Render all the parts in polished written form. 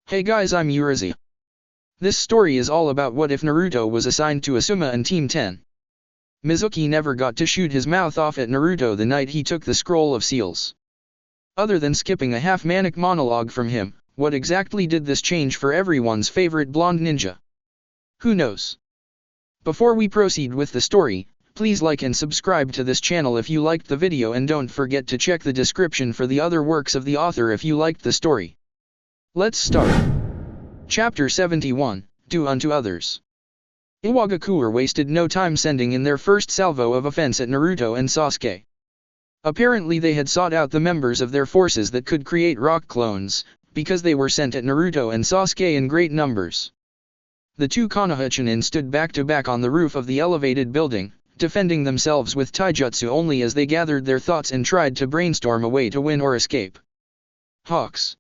Hey guys, I'm Urizi. This story is all about what if Naruto was assigned to Asuma and Team 10. Mizuki never got to shoot his mouth off at Naruto the night he took the Scroll of Seals. Other than skipping a half-manic monologue from him, what exactly did this change for everyone's favorite blonde ninja? Who knows? Before we proceed with the story, please like and subscribe to this channel if you liked the video, and don't forget to check the description for the other works of the author if you liked the story. Let's start. Chapter 71, Do Unto Others. Iwagakure wasted no time sending in their first salvo of offense at Naruto and Sasuke. Apparently they had sought out the members of their forces that could create rock clones, because they were sent at Naruto and Sasuke in great numbers. The two Konoha Chunin stood back to back on the roof of the elevated building, defending themselves with taijutsu only as they gathered their thoughts and tried to brainstorm a way to win or escape. Hawks.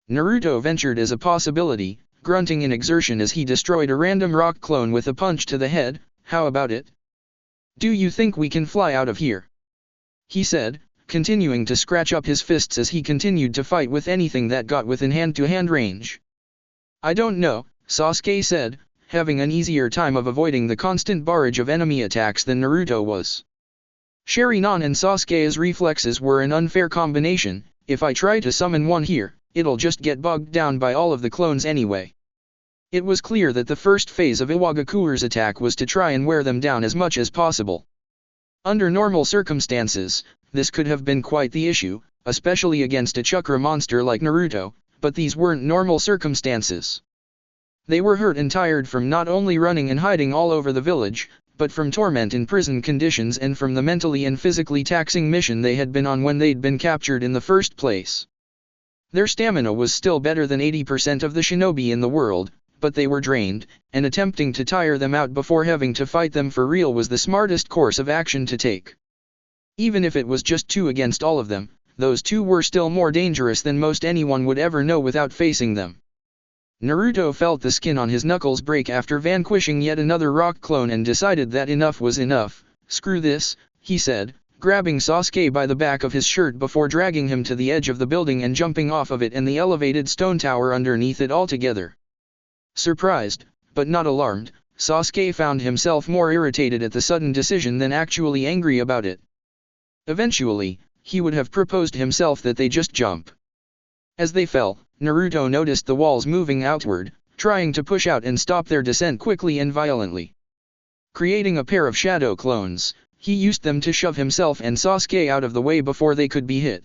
Naruto ventured as a possibility, grunting in exertion as he destroyed a random rock clone with a punch to the head. How about it? Do you think we can fly out of here? He said, continuing to scratch up his fists as he continued to fight with anything that got within hand-to-hand range. I don't know, Sasuke said, having an easier time of avoiding the constant barrage of enemy attacks than Naruto was. Sharingan and Sasuke's reflexes were an unfair combination. If I try to summon one here, it'll just get bogged down by all of the clones anyway. It was clear that the first phase of Iwagakure's attack was to try and wear them down as much as possible. Under normal circumstances, this could have been quite the issue, especially against a chakra monster like Naruto, but these weren't normal circumstances. They were hurt and tired from not only running and hiding all over the village, but from torment in prison conditions and from the mentally and physically taxing mission they had been on when they'd been captured in the first place. Their stamina was still better than 80% of the shinobi in the world, but they were drained, and attempting to tire them out before having to fight them for real was the smartest course of action to take. Even if it was just two against all of them, those two were still more dangerous than most anyone would ever know without facing them. Naruto felt the skin on his knuckles break after vanquishing yet another rock clone and decided that enough was enough. Screw this, he said, grabbing Sasuke by the back of his shirt before dragging him to the edge of the building and jumping off of it and the elevated stone tower underneath it altogether. Surprised, but not alarmed, Sasuke found himself more irritated at the sudden decision than actually angry about it. Eventually, he would have proposed himself that they just jump. As they fell, Naruto noticed the walls moving outward, trying to push out and stop their descent quickly and violently. Creating a pair of shadow clones, he used them to shove himself and Sasuke out of the way before they could be hit.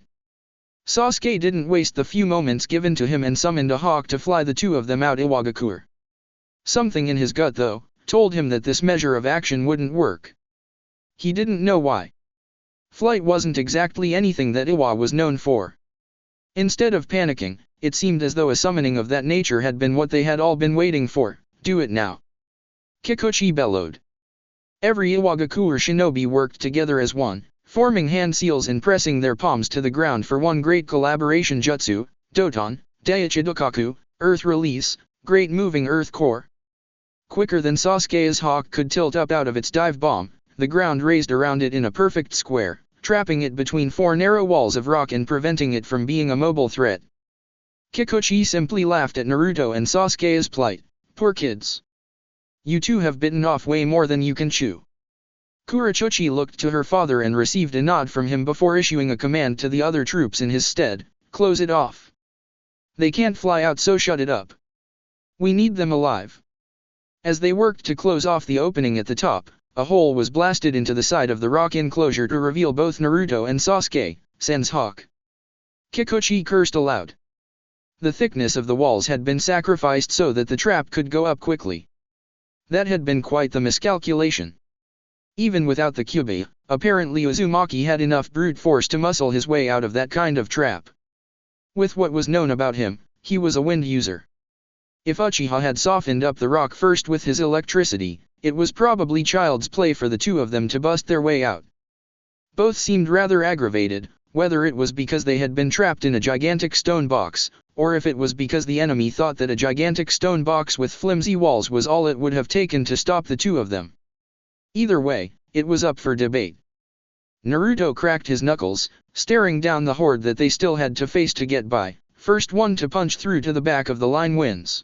Sasuke didn't waste the few moments given to him and summoned a hawk to fly the two of them out. Iwagakure. Something in his gut, though, told him that this measure of action wouldn't work. He didn't know why. Flight wasn't exactly anything that Iwa was known for. Instead of panicking, it seemed as though a summoning of that nature had been what they had all been waiting for. Do it now. Kikuchi bellowed. Every Iwagakure shinobi worked together as one, forming hand seals and pressing their palms to the ground for one great collaboration jutsu, Doton, Daichidokaku, Earth Release, Great Moving Earth Core. Quicker than Sasuke's hawk could tilt up out of its dive bomb, the ground raised around it in a perfect square, trapping it between four narrow walls of rock and preventing it from being a mobile threat. Kikuchi simply laughed at Naruto and Sasuke's plight. Poor kids. You two have bitten off way more than you can chew. Kurochuchi looked to her father and received a nod from him before issuing a command to the other troops in his stead: close it off. They can't fly out, so shut it up. We need them alive. As they worked to close off the opening at the top, a hole was blasted into the side of the rock enclosure to reveal both Naruto and Sasuke, Sen's hawk. Kikuchi cursed aloud. The thickness of the walls had been sacrificed so that the trap could go up quickly. That had been quite the miscalculation. Even without the Kyuubi, apparently Uzumaki had enough brute force to muscle his way out of that kind of trap. With what was known about him, he was a wind user. If Uchiha had softened up the rock first with his electricity, it was probably child's play for the two of them to bust their way out. Both seemed rather aggravated, whether it was because they had been trapped in a gigantic stone box, or if it was because the enemy thought that a gigantic stone box with flimsy walls was all it would have taken to stop the two of them. Either way, it was up for debate. Naruto cracked his knuckles, staring down the horde that they still had to face to get by, first one to punch through to the back of the line wins.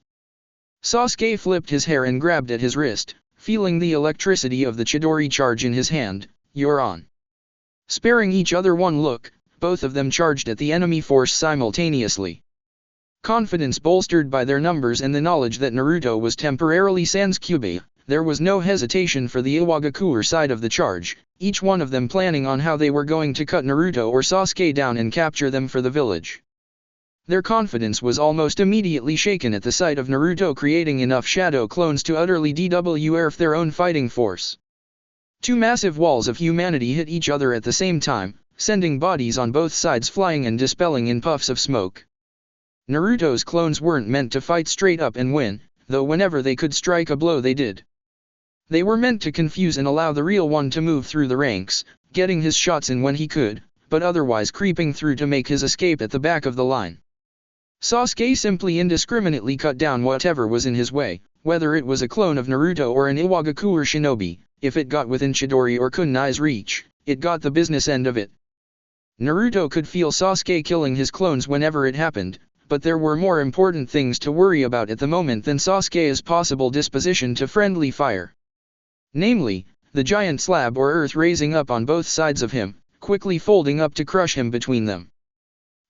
Sasuke flipped his hair and grabbed at his wrist, feeling the electricity of the Chidori charge in his hand. You're on. Sparing each other one look, both of them charged at the enemy force simultaneously. Confidence bolstered by their numbers and the knowledge that Naruto was temporarily sans Kyuubi, there was no hesitation for the Iwagakure side of the charge, each one of them planning on how they were going to cut Naruto or Sasuke down and capture them for the village. Their confidence was almost immediately shaken at the sight of Naruto creating enough shadow clones to utterly dwarf their own fighting force. Two massive walls of humanity hit each other at the same time, sending bodies on both sides flying and dispelling in puffs of smoke. Naruto's clones weren't meant to fight straight up and win, though whenever they could strike a blow they did. They were meant to confuse and allow the real one to move through the ranks, getting his shots in when he could, but otherwise creeping through to make his escape at the back of the line. Sasuke simply indiscriminately cut down whatever was in his way, whether it was a clone of Naruto or an Iwagakure shinobi. If it got within Chidori or Kunai's reach, it got the business end of it. Naruto could feel Sasuke killing his clones whenever it happened, but there were more important things to worry about at the moment than Sasuke's possible disposition to friendly fire. Namely, the giant slab or earth raising up on both sides of him, quickly folding up to crush him between them.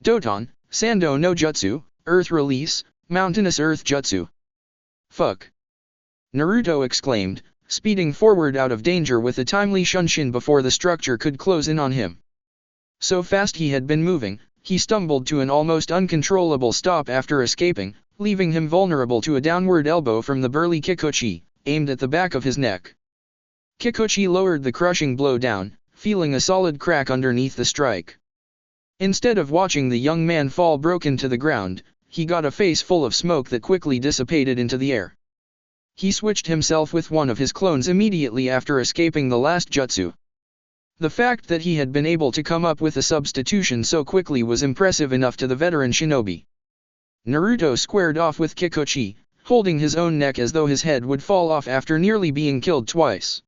Doton, Sando no Jutsu, Earth Release, Mountainous Earth Jutsu. Fuck! Naruto exclaimed, speeding forward out of danger with a timely shunshin before the structure could close in on him. So fast he had been moving, he stumbled to an almost uncontrollable stop after escaping, leaving him vulnerable to a downward elbow from the burly Kikuchi, aimed at the back of his neck. Kikuchi lowered the crushing blow down, feeling a solid crack underneath the strike. Instead of watching the young man fall broken to the ground, he got a face full of smoke that quickly dissipated into the air. He switched himself with one of his clones immediately after escaping the last jutsu. The fact that he had been able to come up with a substitution so quickly was impressive enough to the veteran shinobi. Naruto squared off with Kikuchi, holding his own neck as though his head would fall off after nearly being killed twice.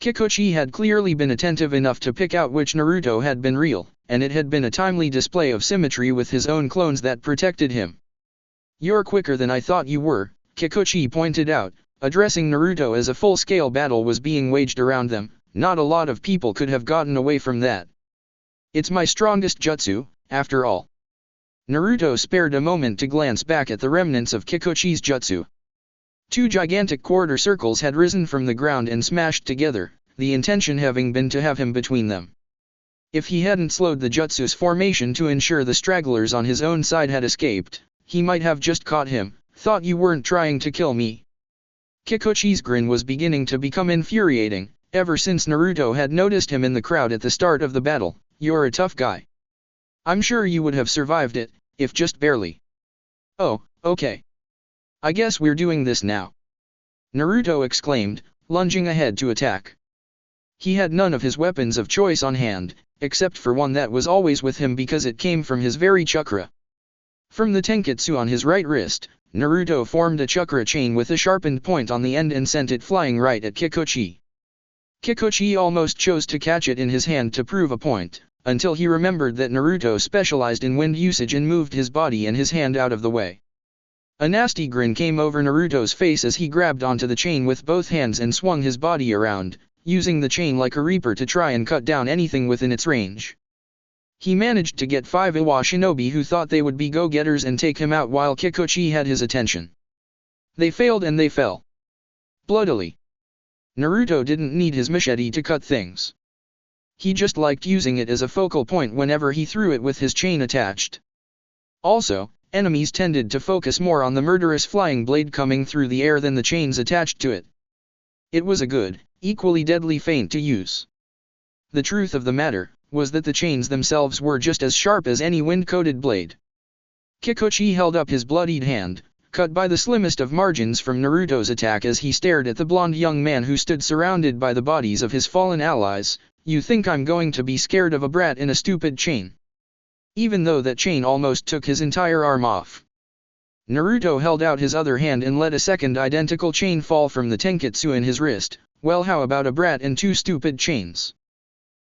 Kikuchi had clearly been attentive enough to pick out which Naruto had been real, and it had been a timely display of symmetry with his own clones that protected him. "You're quicker than I thought you were," Kikuchi pointed out, addressing Naruto as a full-scale battle was being waged around them. Not a lot of people could have gotten away from that. "It's my strongest jutsu, after all." Naruto spared a moment to glance back at the remnants of Kikuchi's jutsu. Two gigantic quarter circles had risen from the ground and smashed together, the intention having been to have him between them. If he hadn't slowed the jutsu's formation to ensure the stragglers on his own side had escaped, he might have just caught him. "Thought you weren't trying to kill me." Kikuchi's grin was beginning to become infuriating, ever since Naruto had noticed him in the crowd at the start of the battle. "You're a tough guy. I'm sure you would have survived it, if just barely." "Oh, okay. I guess we're doing this now," Naruto exclaimed, lunging ahead to attack. He had none of his weapons of choice on hand, except for one that was always with him because it came from his very chakra. From the tenketsu on his right wrist, Naruto formed a chakra chain with a sharpened point on the end and sent it flying right at Kikuchi. Kikuchi almost chose to catch it in his hand to prove a point, until he remembered that Naruto specialized in wind usage and moved his body and his hand out of the way. A nasty grin came over Naruto's face as he grabbed onto the chain with both hands and swung his body around, using the chain like a reaper to try and cut down anything within its range. He managed to get 5 Iwa shinobi who thought they would be go-getters and take him out while Kikuchi had his attention. They failed and they fell. Bloodily. Naruto didn't need his machete to cut things. He just liked using it as a focal point whenever he threw it with his chain attached. Also, enemies tended to focus more on the murderous flying blade coming through the air than the chains attached to it. It was a good, equally deadly feint to use. The truth of the matter was that the chains themselves were just as sharp as any wind-coated blade. Kikuchi held up his bloodied hand, cut by the slimmest of margins from Naruto's attack as he stared at the blonde young man who stood surrounded by the bodies of his fallen allies. "You think I'm going to be scared of a brat in a stupid chain?" Even though that chain almost took his entire arm off. Naruto held out his other hand and let a second identical chain fall from the tenketsu in his wrist. "Well, how about a brat and 2 stupid chains?"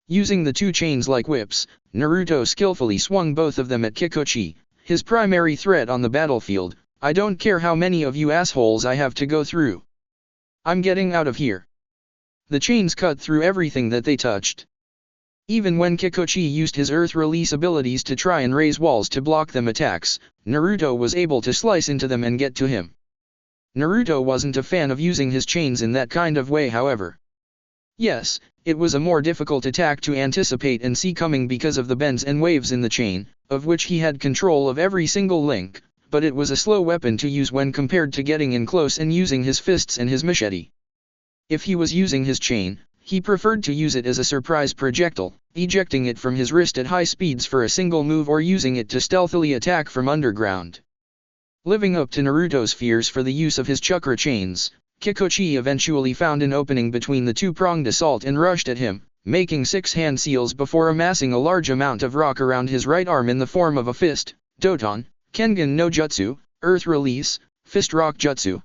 Using the 2 chains like whips, Naruto skillfully swung both of them at Kikuchi, his primary threat on the battlefield. I don't care how many of you assholes I have to go through. I'm getting out of here. The chains cut through everything that they touched. Even when Kikuchi used his earth release abilities to try and raise walls to block them attacks, Naruto was able to slice into them and get to him. Naruto wasn't a fan of using his chains in that kind of way, however. Yes, it was a more difficult attack to anticipate and see coming because of the bends and waves in the chain, of which he had control of every single link, but it was a slow weapon to use when compared to getting in close and using his fists and his machete. If he was using his chain, he preferred to use it as a surprise projectile, ejecting it from his wrist at high speeds for a single move or using it to stealthily attack from underground. Living up to Naruto's fears for the use of his chakra chains, Kikuchi eventually found an opening between the two-pronged assault and rushed at him, making 6 hand seals before amassing a large amount of rock around his right arm in the form of a fist, Doton, Kengan no Jutsu, Earth Release, Fist Rock Jutsu.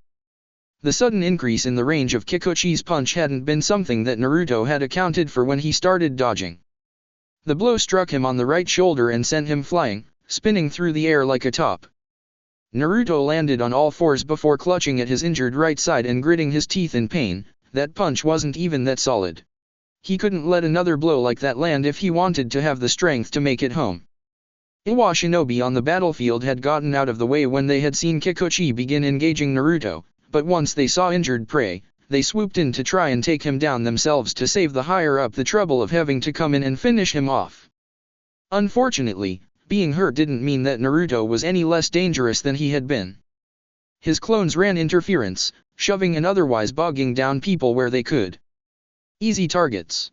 The sudden increase in the range of Kikuchi's punch hadn't been something that Naruto had accounted for when he started dodging. The blow struck him on the right shoulder and sent him flying, spinning through the air like a top. Naruto landed on all fours before clutching at his injured right side and gritting his teeth in pain. That punch wasn't even that solid. He couldn't let another blow like that land if he wanted to have the strength to make it home. Iwa Shinobi on the battlefield had gotten out of the way when they had seen Kikuchi begin engaging Naruto, but once they saw injured prey, they swooped in to try and take him down themselves to save the higher-up the trouble of having to come in and finish him off. Unfortunately, being hurt didn't mean that Naruto was any less dangerous than he had been. His clones ran interference, shoving and otherwise bogging down people where they could. Easy targets.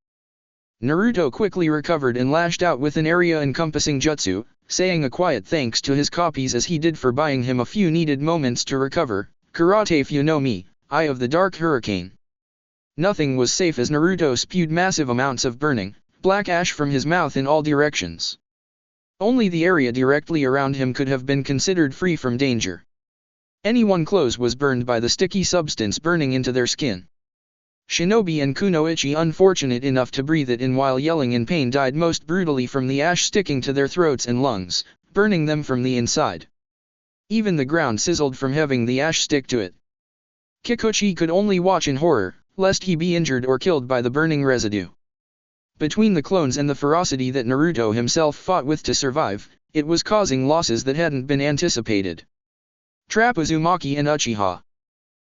Naruto quickly recovered and lashed out with an area-encompassing jutsu, saying a quiet thanks to his copies as he did for buying him a few needed moments to recover. Karate if you know me, Eye of the Dark Hurricane. Nothing was safe as Naruto spewed massive amounts of burning, black ash from his mouth in all directions. Only the area directly around him could have been considered free from danger. Anyone close was burned by the sticky substance burning into their skin. Shinobi and Kunoichi, unfortunate enough to breathe it in while yelling in pain, died most brutally from the ash sticking to their throats and lungs, burning them from the inside. Even the ground sizzled from having the ash stick to it. Kikuchi could only watch in horror, lest he be injured or killed by the burning residue. Between the clones and the ferocity that Naruto himself fought with to survive, it was causing losses that hadn't been anticipated. Trap Uzumaki and Uchiha.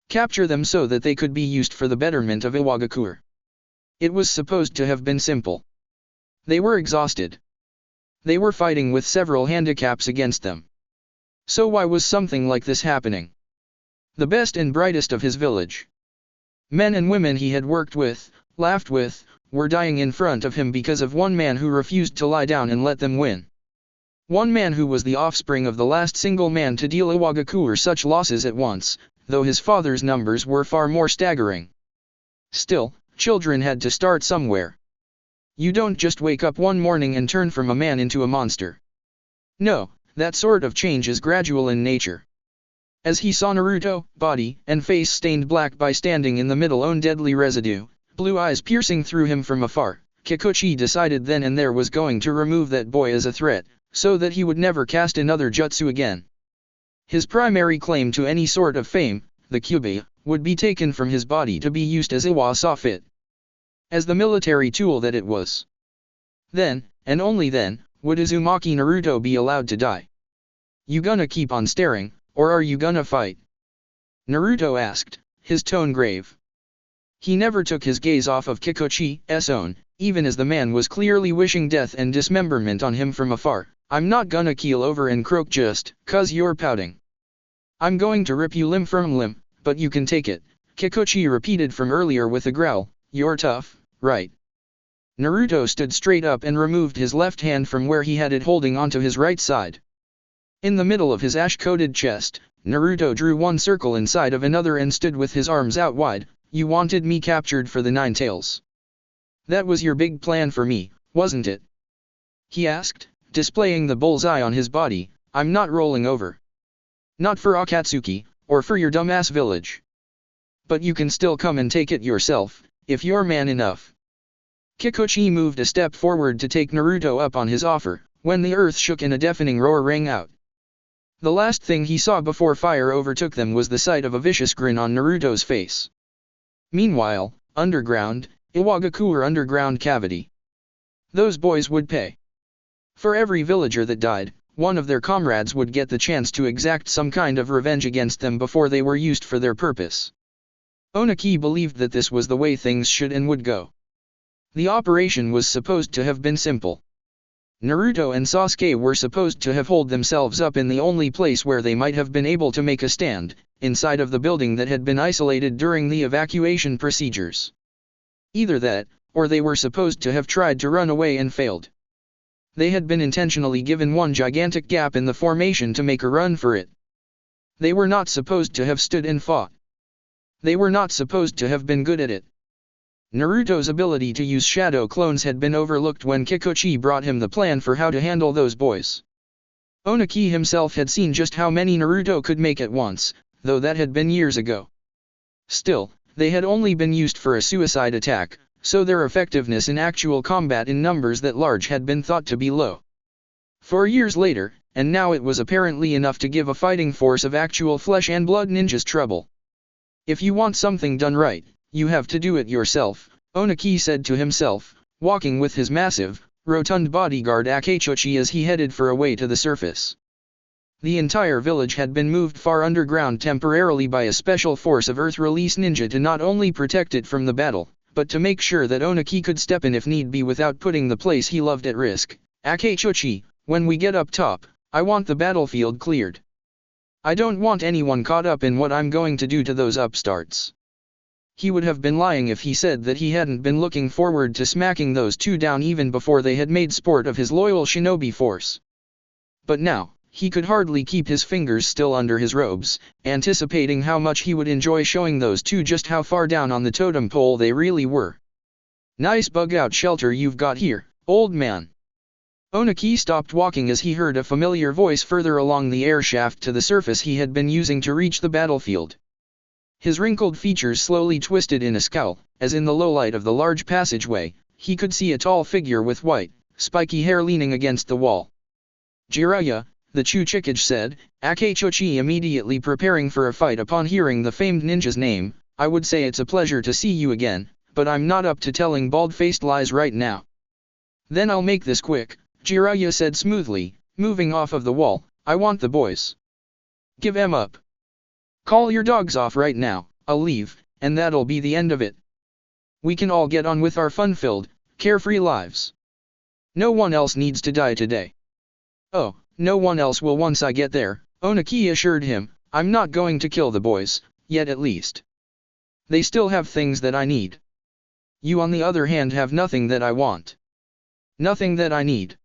Capture them so that they could be used for the betterment of Iwagakure. It was supposed to have been simple. They were exhausted. They were fighting with several handicaps against them. So why was something like this happening? The best and brightest of his village. Men and women he had worked with, laughed with, were dying in front of him because of one man who refused to lie down and let them win. One man who was the offspring of the last single man to deal Iwagakure such losses at once, though his father's numbers were far more staggering. Still, children had to start somewhere. You don't just wake up one morning and turn from a man into a monster. No, that sort of change is gradual in nature. As he saw Naruto, body and face stained black by standing in the middle own deadly residue, blue eyes piercing through him from afar, Kikuchi decided then and there was going to remove that boy as a threat, so that he would never cast another jutsu again. His primary claim to any sort of fame, the Kyuubi, would be taken from his body to be used as Iwa saw fit. As the military tool that it was. Then, and only then, would Uzumaki Naruto be allowed to die. You gonna keep on staring, or are you gonna fight? Naruto asked, his tone grave. He never took his gaze off of Kikuchi's own, even as the man was clearly wishing death and dismemberment on him from afar. I'm not gonna keel over and croak just 'cause you're pouting. I'm going to rip you limb from limb, but you can take it, Kikuchi repeated from earlier with a growl. You're tough, right? Naruto stood straight up and removed his left hand from where he had it holding onto his right side. In the middle of his ash-coated chest, Naruto drew one circle inside of another and stood with his arms out wide. You wanted me captured for the 9 tails. That was your big plan for me, wasn't it? He asked, displaying the bullseye on his body. I'm not rolling over. Not for Akatsuki, or for your dumbass village. But you can still come and take it yourself, if you're man enough. Kikuchi moved a step forward to take Naruto up on his offer, when the earth shook and a deafening roar rang out. The last thing he saw before fire overtook them was the sight of a vicious grin on Naruto's face. Meanwhile, underground, Iwagakure underground cavity. Those boys would pay. For every villager that died, one of their comrades would get the chance to exact some kind of revenge against them before they were used for their purpose. Oniki believed that this was the way things should and would go. The operation was supposed to have been simple. Naruto and Sasuke were supposed to have holed themselves up in the only place where they might have been able to make a stand, inside of the building that had been isolated during the evacuation procedures. Either that, or they were supposed to have tried to run away and failed. They had been intentionally given one gigantic gap in the formation to make a run for it. They were not supposed to have stood and fought. They were not supposed to have been good at it. Naruto's ability to use shadow clones had been overlooked when Kikuchi brought him the plan for how to handle those boys. Oniki himself had seen just how many Naruto could make at once, though that had been years ago. Still, they had only been used for a suicide attack, so their effectiveness in actual combat in numbers that large had been thought to be low. 4 years later, and now it was apparently enough to give a fighting force of actual flesh and blood ninjas trouble. If you want something done right, you have to do it yourself, Oniki said to himself, walking with his massive, rotund bodyguard Akechuchi as he headed for a way to the surface. The entire village had been moved far underground temporarily by a special force of Earth Release Ninja to not only protect it from the battle, but to make sure that Oniki could step in if need be without putting the place he loved at risk. Akechuchi, when we get up top, I want the battlefield cleared. I don't want anyone caught up in what I'm going to do to those upstarts. He would have been lying if he said that he hadn't been looking forward to smacking those two down even before they had made sport of his loyal shinobi force. But now, he could hardly keep his fingers still under his robes, anticipating how much he would enjoy showing those two just how far down on the totem pole they really were. Nice bug-out shelter you've got here, old man. Oniki stopped walking as he heard a familiar voice further along the air shaft to the surface he had been using to reach the battlefield. His wrinkled features slowly twisted in a scowl, as in the low light of the large passageway, he could see a tall figure with white, spiky hair leaning against the wall. Jiraiya, the Chuchikage said, Akechuchi immediately preparing for a fight upon hearing the famed ninja's name, I would say it's a pleasure to see you again, but I'm not up to telling bald-faced lies right now. Then I'll make this quick, Jiraiya said smoothly, moving off of the wall, I want the boys. Give them up. Call your dogs off right now, I'll leave, and that'll be the end of it. We can all get on with our fun-filled, carefree lives. No one else needs to die today. Oh, no one else will once I get there, Oniki assured him, I'm not going to kill the boys, yet at least. They still have things that I need. You on the other hand have nothing that I want. Nothing that I need.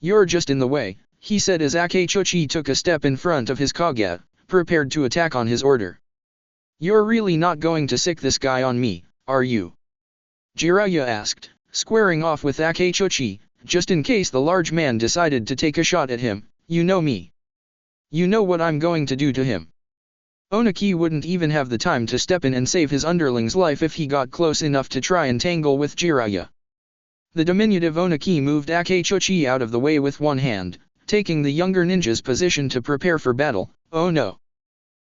You're just in the way, he said as Akechuchi took a step in front of his Kage, prepared to attack on his order. You're really not going to sick this guy on me, are you? Jiraiya asked, squaring off with Akechuchi, just in case the large man decided to take a shot at him, you know me. You know what I'm going to do to him. Oniki wouldn't even have the time to step in and save his underling's life if he got close enough to try and tangle with Jiraiya. The diminutive Oniki moved Akechuchi out of the way with one hand, taking the younger ninja's position to prepare for battle. Oh no.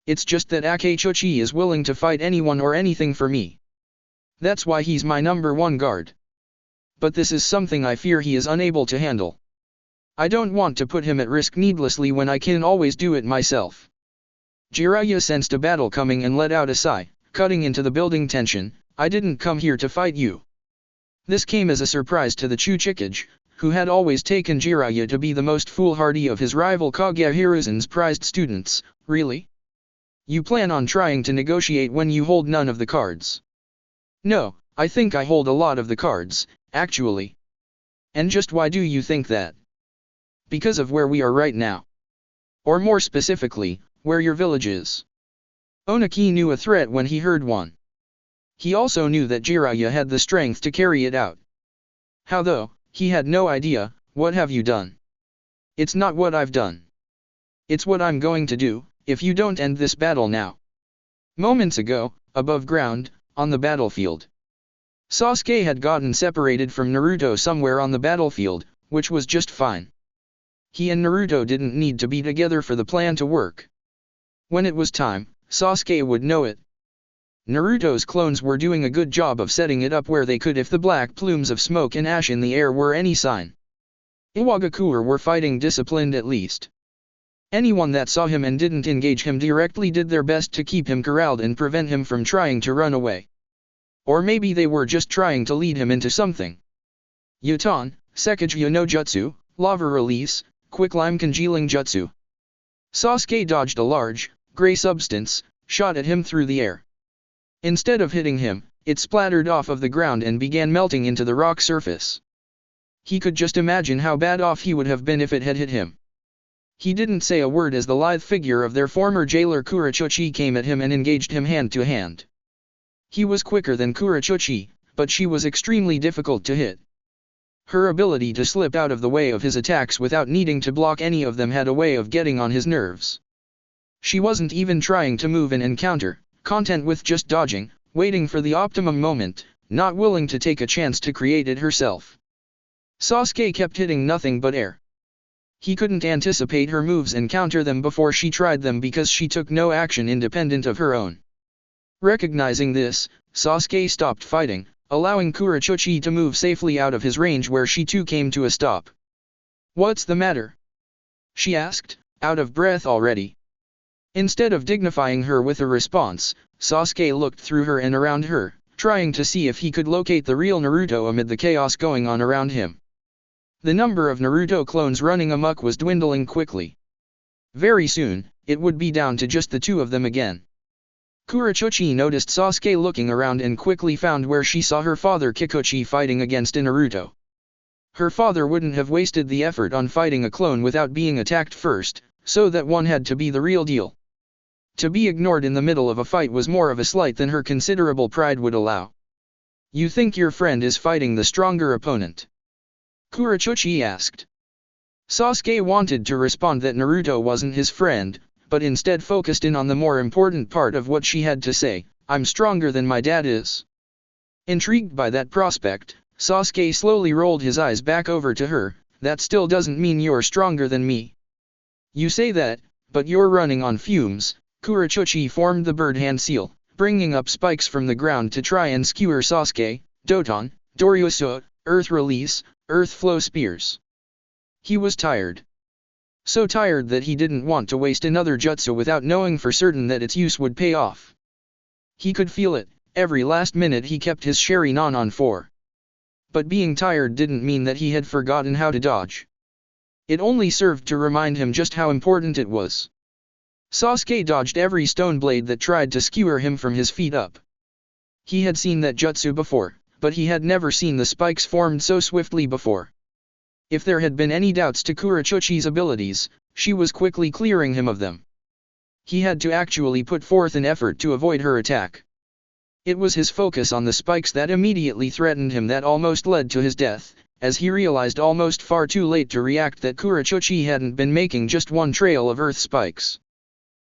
It's just that Akechuchi is willing to fight anyone or anything for me. That's why he's my number one guard. But this is something I fear he is unable to handle. I don't want to put him at risk needlessly when I can always do it myself. Jiraiya sensed a battle coming and let out a sigh, cutting into the building tension. I didn't come here to fight you. This came as a surprise to the Chuchikage, who had always taken Jiraiya to be the most foolhardy of his rival Kage Hiruzen's prized students. Really? You plan on trying to negotiate when you hold none of the cards? No, I think I hold a lot of the cards, actually. And just why do you think that? Because of where we are right now. Or more specifically, where your village is. Oniki knew a threat when he heard one. He also knew that Jiraiya had the strength to carry it out. How though? He had no idea. What have you done? It's not what I've done. It's what I'm going to do, if you don't end this battle now. Moments ago, above ground, on the battlefield. Sasuke had gotten separated from Naruto somewhere on the battlefield, which was just fine. He and Naruto didn't need to be together for the plan to work. When it was time, Sasuke would know it. Naruto's clones were doing a good job of setting it up where they could if the black plumes of smoke and ash in the air were any sign. Iwagakure were fighting disciplined at least. Anyone that saw him and didn't engage him directly did their best to keep him corralled and prevent him from trying to run away. Or maybe they were just trying to lead him into something. Yuton, Sekijyo no Jutsu, Lava Release, Quicklime Congealing Jutsu. Sasuke dodged a large, gray substance, shot at him through the air. Instead of hitting him, it splattered off of the ground and began melting into the rock surface. He could just imagine how bad off he would have been if it had hit him. He didn't say a word as the lithe figure of their former jailer Kurochuchi came at him and engaged him hand to hand. He was quicker than Kurochuchi, but she was extremely difficult to hit. Her ability to slip out of the way of his attacks without needing to block any of them had a way of getting on his nerves. She wasn't even trying to move and encounter, content with just dodging, waiting for the optimum moment, not willing to take a chance to create it herself. Sasuke kept hitting nothing but air. He couldn't anticipate her moves and counter them before she tried them because she took no action independent of her own. Recognizing this, Sasuke stopped fighting, allowing Kurochuchi to move safely out of his range where she too came to a stop. "What's the matter?" she asked, out of breath already. Instead of dignifying her with a response, Sasuke looked through her and around her, trying to see if he could locate the real Naruto amid the chaos going on around him. The number of Naruto clones running amok was dwindling quickly. Very soon, it would be down to just the two of them again. Kurochuchi noticed Sasuke looking around and quickly found where she saw her father Kikuchi fighting against Naruto. Her father wouldn't have wasted the effort on fighting a clone without being attacked first, so that one had to be the real deal. To be ignored in the middle of a fight was more of a slight than her considerable pride would allow. "You think your friend is fighting the stronger opponent?" Kurochuchi asked. Sasuke wanted to respond that Naruto wasn't his friend, but instead focused in on the more important part of what she had to say, "I'm stronger than my dad is." Intrigued by that prospect, Sasuke slowly rolled his eyes back over to her. "That still doesn't mean you're stronger than me. You say that, but you're running on fumes." Kurochuchi formed the bird hand seal, bringing up spikes from the ground to try and skewer Sasuke. "Doton, Doryuso, Earth Release, Earth Flow Spears." He was tired. So tired that he didn't want to waste another jutsu without knowing for certain that its use would pay off. He could feel it, every last minute he kept his Sharingan on 4. But being tired didn't mean that he had forgotten how to dodge. It only served to remind him just how important it was. Sasuke dodged every stone blade that tried to skewer him from his feet up. He had seen that jutsu before, but he had never seen the spikes formed so swiftly before. If there had been any doubts to Kurochuchi's abilities, she was quickly clearing him of them. He had to actually put forth an effort to avoid her attack. It was his focus on the spikes that immediately threatened him that almost led to his death, as he realized almost far too late to react that Kurochuchi hadn't been making just one trail of earth spikes.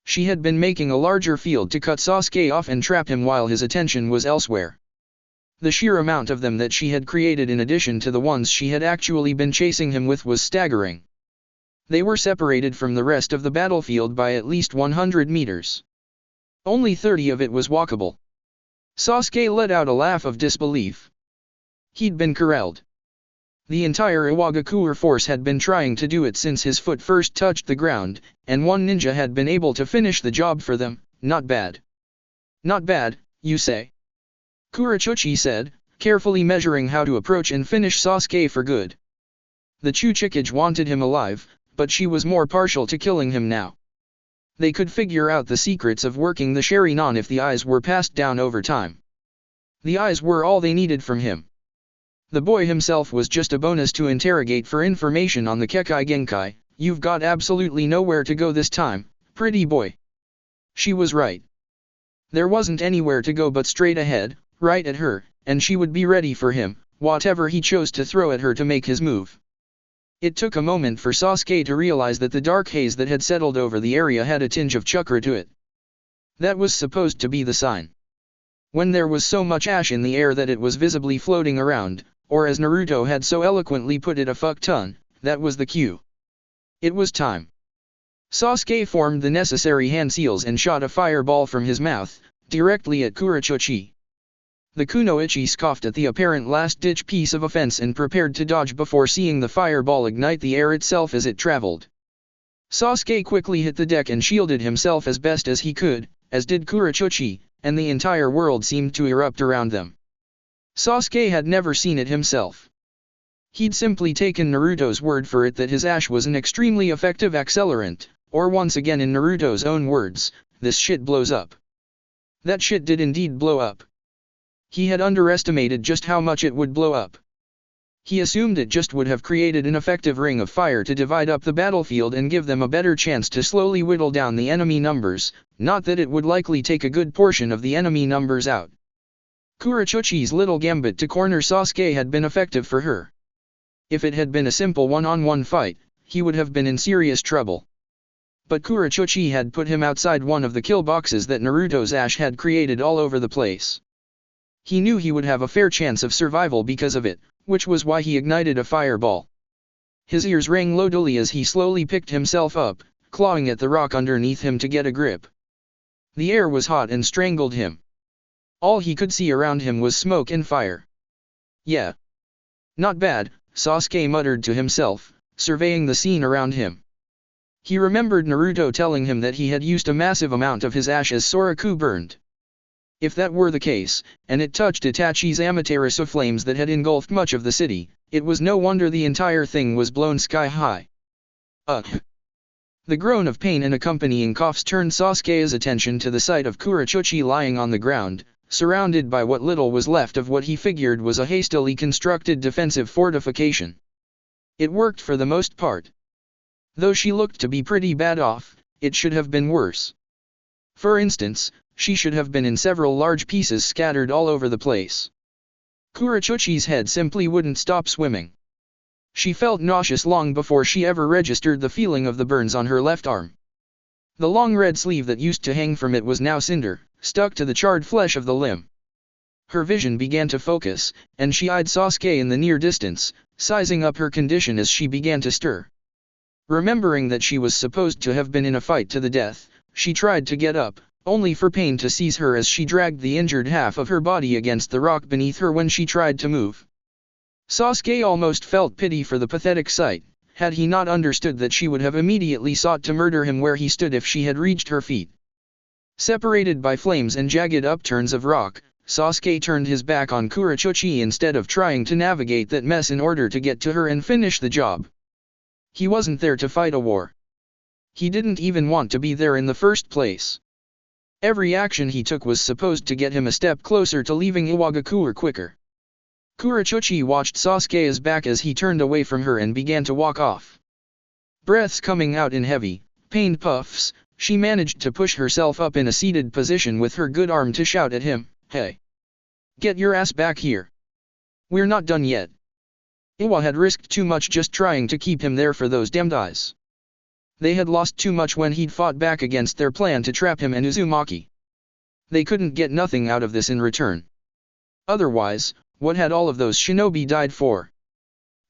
She had been making a larger field to cut Sasuke off and trap him while his attention was elsewhere. The sheer amount of them that she had created in addition to the ones she had actually been chasing him with was staggering. They were separated from the rest of the battlefield by at least 100 meters. Only 30 of it was walkable. Sasuke let out a laugh of disbelief. He'd been corralled. The entire Iwagakure force had been trying to do it since his foot first touched the ground, and one ninja had been able to finish the job for them. Not bad. Not bad, you say? Kurochuchi said, carefully measuring how to approach and finish Sasuke for good. The Chuchikage wanted him alive, but she was more partial to killing him now. They could figure out the secrets of working the Sharingan if the eyes were passed down over time. The eyes were all they needed from him. The boy himself was just a bonus to interrogate for information on the Kekai Genkai. "You've got absolutely nowhere to go this time, pretty boy." She was right. There wasn't anywhere to go but straight ahead, right at her, and she would be ready for him, whatever he chose to throw at her to make his move. It took a moment for Sasuke to realize that the dark haze that had settled over the area had a tinge of chakra to it. That was supposed to be the sign. When there was so much ash in the air that it was visibly floating around, or as Naruto had so eloquently put it, a fuck ton, that was the cue. It was time. Sasuke formed the necessary hand seals and shot a fireball from his mouth, directly at Kurochuchi. The kunoichi scoffed at the apparent last-ditch piece of offense and prepared to dodge before seeing the fireball ignite the air itself as it traveled. Sasuke quickly hit the deck and shielded himself as best as he could, as did Kurochuchi, and the entire world seemed to erupt around them. Sasuke had never seen it himself. He'd simply taken Naruto's word for it that his ash was an extremely effective accelerant, or once again in Naruto's own words, this shit blows up. That shit did indeed blow up. He had underestimated just how much it would blow up. He assumed it just would have created an effective ring of fire to divide up the battlefield and give them a better chance to slowly whittle down the enemy numbers, not that it would likely take a good portion of the enemy numbers out. Kurochuchi's little gambit to corner Sasuke had been effective for her. If it had been a simple one-on-one fight, he would have been in serious trouble. But Kurochuchi had put him outside one of the kill boxes that Naruto's ash had created all over the place. He knew he would have a fair chance of survival because of it, which was why he ignited a fireball. His ears rang loudly as he slowly picked himself up, clawing at the rock underneath him to get a grip. The air was hot and strangled him. All he could see around him was smoke and fire. Yeah. Not bad, Sasuke muttered to himself, surveying the scene around him. He remembered Naruto telling him that he had used a massive amount of his ash as Soraku burned. If that were the case, and it touched Itachi's Amaterasu flames that had engulfed much of the city, it was no wonder the entire thing was blown sky high. The groan of pain and accompanying coughs turned Sasuke's attention to the sight of Kurochuchi lying on the ground, surrounded by what little was left of what he figured was a hastily constructed defensive fortification. It worked for the most part. Though she looked to be pretty bad off, it should have been worse. For instance, she should have been in several large pieces scattered all over the place. Kurochuchi's head simply wouldn't stop swimming. She felt nauseous long before she ever registered the feeling of the burns on her left arm. The long red sleeve that used to hang from it was now cinder, stuck to the charred flesh of the limb. Her vision began to focus, and she eyed Sasuke in the near distance, sizing up her condition as she began to stir. Remembering that she was supposed to have been in a fight to the death, she tried to get up, only for pain to seize her as she dragged the injured half of her body against the rock beneath her when she tried to move. Sasuke almost felt pity for the pathetic sight, had he not understood that she would have immediately sought to murder him where he stood if she had reached her feet. Separated by flames and jagged upturns of rock, Sasuke turned his back on Kurochuchi instead of trying to navigate that mess in order to get to her and finish the job. He wasn't there to fight a war. He didn't even want to be there in the first place. Every action he took was supposed to get him a step closer to leaving Iwagakure quicker. Kurochuchi watched Sasuke's back as he turned away from her and began to walk off. Breaths coming out in heavy, pained puffs, she managed to push herself up in a seated position with her good arm to shout at him, "Hey! Get your ass back here! We're not done yet!" Iwa had risked too much just trying to keep him there for those damned eyes. They had lost too much when he'd fought back against their plan to trap him and Uzumaki. They couldn't get nothing out of this in return. Otherwise, what had all of those shinobi died for?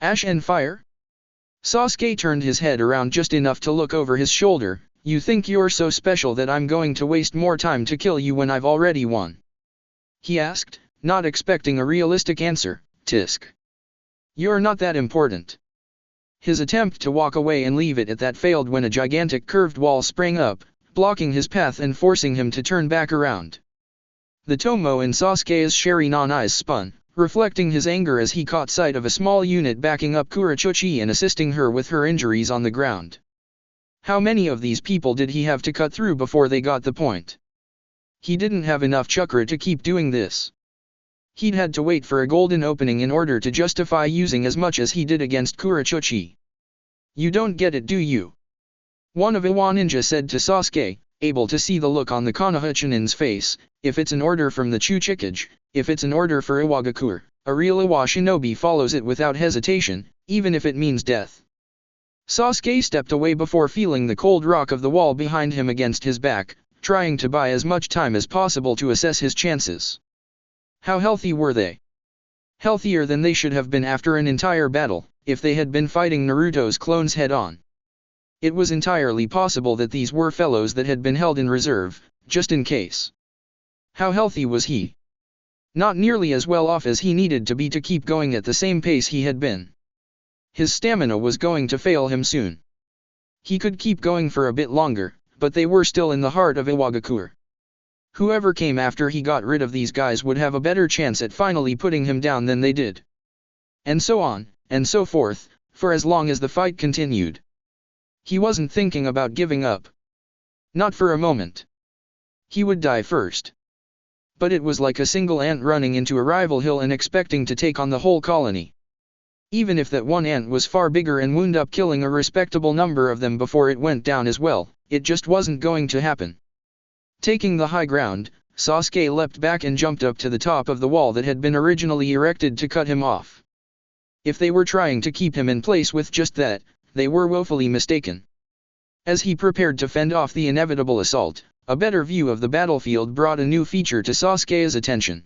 Ash and fire? Sasuke turned his head around just enough to look over his shoulder. "You think you're so special that I'm going to waste more time to kill you when I've already won?" he asked, not expecting a realistic answer. Tisk. "You're not that important." His attempt to walk away and leave it at that failed when a gigantic curved wall sprang up, blocking his path and forcing him to turn back around. The Tomo in Sasuke's Sharingan eyes spun, reflecting his anger as he caught sight of a small unit backing up Kurochuchi and assisting her with her injuries on the ground. How many of these people did he have to cut through before they got the point? He didn't have enough chakra to keep doing this. He'd had to wait for a golden opening in order to justify using as much as he did against Kurochuchi. "You don't get it, do you?" one of Iwa ninja said to Sasuke, able to see the look on the Konoha Chunin's face. "If it's an order from the Chuchikage, if it's an order for Iwagakure, a real Iwa shinobi follows it without hesitation, even if it means death." Sasuke stepped away before feeling the cold rock of the wall behind him against his back, trying to buy as much time as possible to assess his chances. How healthy were they? Healthier than they should have been after an entire battle, if they had been fighting Naruto's clones head-on. It was entirely possible that these were fellows that had been held in reserve, just in case. How healthy was he? Not nearly as well off as he needed to be to keep going at the same pace he had been. His stamina was going to fail him soon. He could keep going for a bit longer, but they were still in the heart of Iwagakure. Whoever came after he got rid of these guys would have a better chance at finally putting him down than they did. And so on, and so forth, for as long as the fight continued. He wasn't thinking about giving up. Not for a moment. He would die first. But it was like a single ant running into a rival hill and expecting to take on the whole colony. Even if that one ant was far bigger and wound up killing a respectable number of them before it went down as well, it just wasn't going to happen. Taking the high ground, Sasuke leapt back and jumped up to the top of the wall that had been originally erected to cut him off. If they were trying to keep him in place with just that, they were woefully mistaken. As he prepared to fend off the inevitable assault, a better view of the battlefield brought a new feature to Sasuke's attention.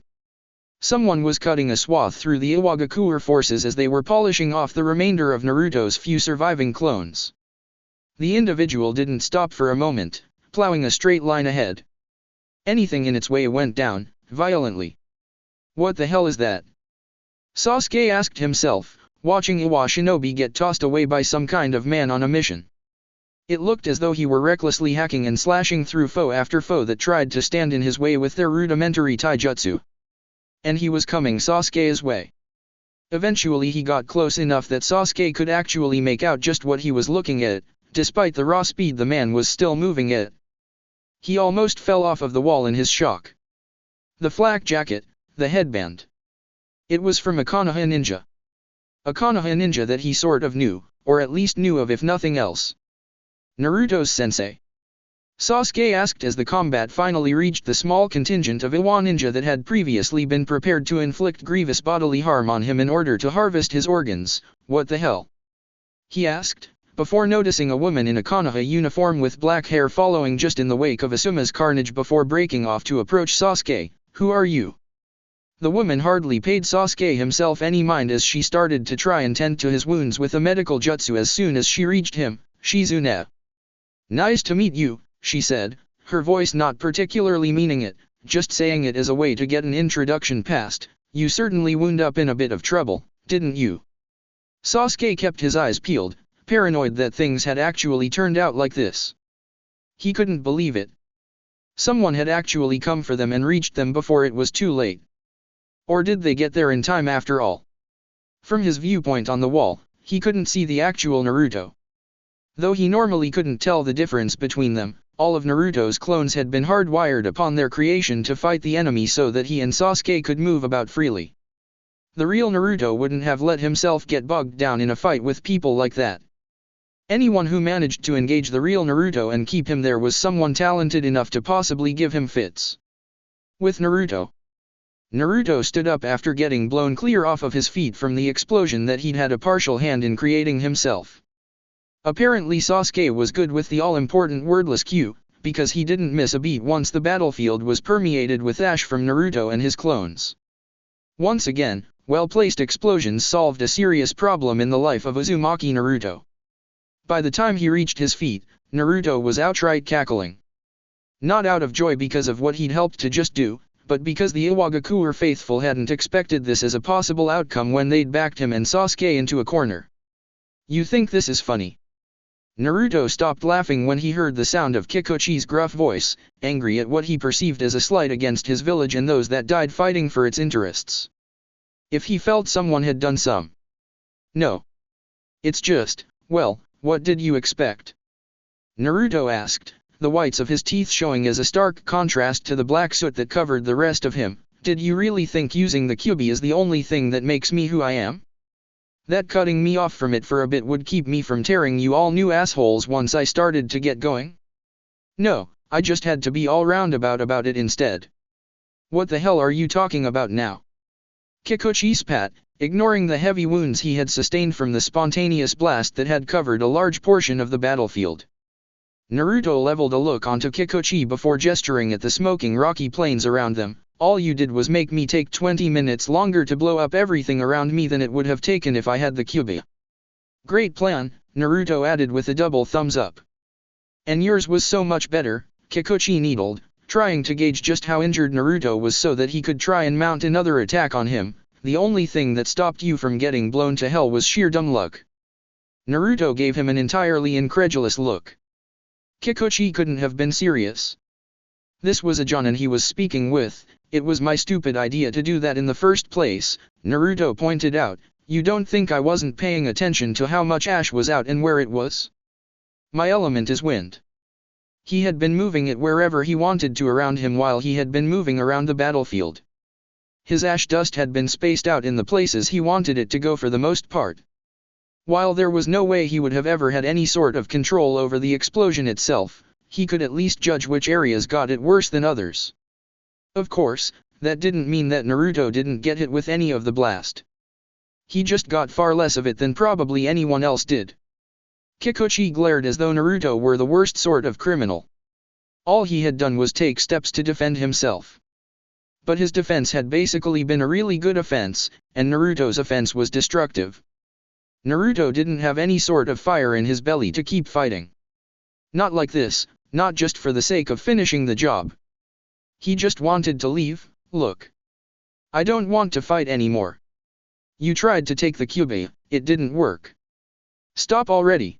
Someone was cutting a swath through the Iwagakure forces as they were polishing off the remainder of Naruto's few surviving clones. The individual didn't stop for a moment, plowing a straight line ahead. Anything in its way went down, violently. What the hell is that? Sasuke asked himself, watching Iwa Shinobi get tossed away by some kind of man on a mission. It looked as though he were recklessly hacking and slashing through foe after foe that tried to stand in his way with their rudimentary taijutsu. And he was coming Sasuke's way. Eventually he got close enough that Sasuke could actually make out just what he was looking at, despite the raw speed the man was still moving at. He almost fell off of the wall in his shock. The flak jacket, the headband. It was from a Konoha ninja. A Konoha ninja that he sort of knew, or at least knew of if nothing else. Naruto's sensei? Sasuke asked as the combat finally reached the small contingent of Iwa ninja that had previously been prepared to inflict grievous bodily harm on him in order to harvest his organs. What the hell? He asked, before noticing a woman in a Konoha uniform with black hair following just in the wake of Asuma's carnage before breaking off to approach Sasuke. Who are you? The woman hardly paid Sasuke himself any mind as she started to try and tend to his wounds with a medical jutsu as soon as she reached him. Shizune. Nice to meet you, she said, her voice not particularly meaning it, just saying it as a way to get an introduction past. You certainly wound up in a bit of trouble, didn't you? Sasuke kept his eyes peeled, paranoid that things had actually turned out like this. He couldn't believe it. Someone had actually come for them and reached them before it was too late. Or did they get there in time after all? From his viewpoint on the wall, he couldn't see the actual Naruto. Though he normally couldn't tell the difference between them, all of Naruto's clones had been hardwired upon their creation to fight the enemy so that he and Sasuke could move about freely. The real Naruto wouldn't have let himself get bogged down in a fight with people like that. Anyone who managed to engage the real Naruto and keep him there was someone talented enough to possibly give him fits. With Naruto stood up after getting blown clear off of his feet from the explosion that he'd had a partial hand in creating himself. Apparently Sasuke was good with the all-important wordless Q, because he didn't miss a beat once the battlefield was permeated with ash from Naruto and his clones. Once again, well-placed explosions solved a serious problem in the life of Uzumaki Naruto. By the time he reached his feet, Naruto was outright cackling. Not out of joy because of what he'd helped to just do, but because the Iwagakure faithful hadn't expected this as a possible outcome when they'd backed him and Sasuke into a corner. You think this is funny? Naruto stopped laughing when he heard the sound of Kikuchi's gruff voice, angry at what he perceived as a slight against his village and those that died fighting for its interests. If he felt someone had done some. No. It's just, well, what did you expect? Naruto asked, the whites of his teeth showing as a stark contrast to the black soot that covered the rest of him. Did you really think using the Kyuubi is the only thing that makes me who I am? That cutting me off from it for a bit would keep me from tearing you all new assholes once I started to get going? No, I just had to be all roundabout about it instead. What the hell are you talking about now? Kikuchi spat, ignoring the heavy wounds he had sustained from the spontaneous blast that had covered a large portion of the battlefield. Naruto leveled a look onto Kikuchi before gesturing at the smoking rocky plains around them. All you did was make me take 20 minutes longer to blow up everything around me than it would have taken if I had the Kyuubi. Great plan, Naruto added with a double thumbs up. And yours was so much better, Kikuchi needled, trying to gauge just how injured Naruto was so that he could try and mount another attack on him. The only thing that stopped you from getting blown to hell was sheer dumb luck. Naruto gave him an entirely incredulous look. Kikuchi couldn't have been serious. This was a Jonin he was speaking with. It was my stupid idea to do that in the first place, Naruto pointed out. You don't think I wasn't paying attention to how much ash was out and where it was? My element is wind. He had been moving it wherever he wanted to around him while he had been moving around the battlefield. His ash dust had been spaced out in the places he wanted it to go for the most part. While there was no way he would have ever had any sort of control over the explosion itself, he could at least judge which areas got it worse than others. Of course, that didn't mean that Naruto didn't get hit with any of the blast. He just got far less of it than probably anyone else did. Kikuchi glared as though Naruto were the worst sort of criminal. All he had done was take steps to defend himself. But his defense had basically been a really good offense, and Naruto's offense was destructive. Naruto didn't have any sort of fire in his belly to keep fighting. Not like this, not just for the sake of finishing the job. He just wanted to leave. Look. I don't want to fight anymore. You tried to take the Kyuubi, it didn't work. Stop already.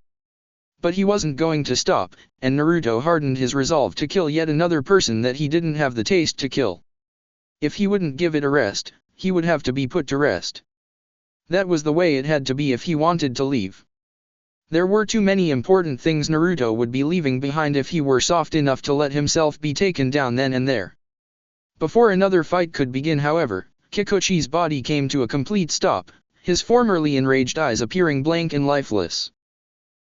But he wasn't going to stop, and Naruto hardened his resolve to kill yet another person that he didn't have the taste to kill. If he wouldn't give it a rest, he would have to be put to rest. That was the way it had to be if he wanted to leave. There were too many important things Naruto would be leaving behind if he were soft enough to let himself be taken down then and there. Before another fight could begin, however, Kikuchi's body came to a complete stop, his formerly enraged eyes appearing blank and lifeless.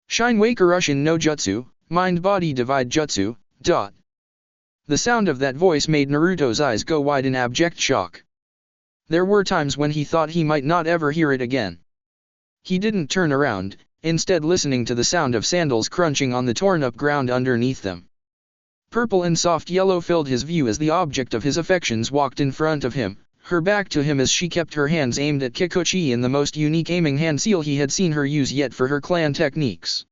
Shinwakerushin no Jutsu, Mind-Body Divide Jutsu, ... The sound of that voice made Naruto's eyes go wide in abject shock. There were times when he thought he might not ever hear it again. He didn't turn around, instead listening to the sound of sandals crunching on the torn-up ground underneath them. Purple and soft yellow filled his view as the object of his affections walked in front of him, her back to him as she kept her hands aimed at Kikuchi in the most unique aiming hand seal he had seen her use yet for her clan techniques.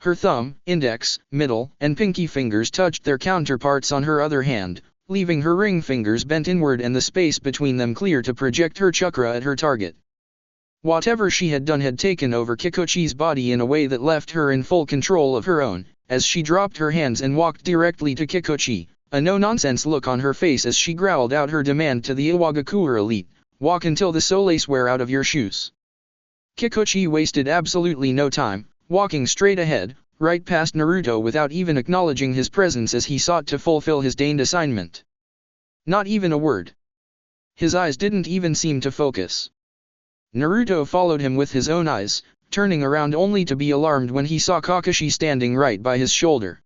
Her thumb, index, middle, and pinky fingers touched their counterparts on her other hand, leaving her ring fingers bent inward and the space between them clear to project her chakra at her target. Whatever she had done had taken over Kikuchi's body in a way that left her in full control of her own, as she dropped her hands and walked directly to Kikuchi, a no-nonsense look on her face as she growled out her demand to the Iwagakure elite, "Walk until the soles wear out of your shoes." Kikuchi wasted absolutely no time, walking straight ahead, right past Naruto without even acknowledging his presence as he sought to fulfill his deigned assignment. Not even a word. His eyes didn't even seem to focus. Naruto followed him with his own eyes, turning around only to be alarmed when he saw Kakashi standing right by his shoulder.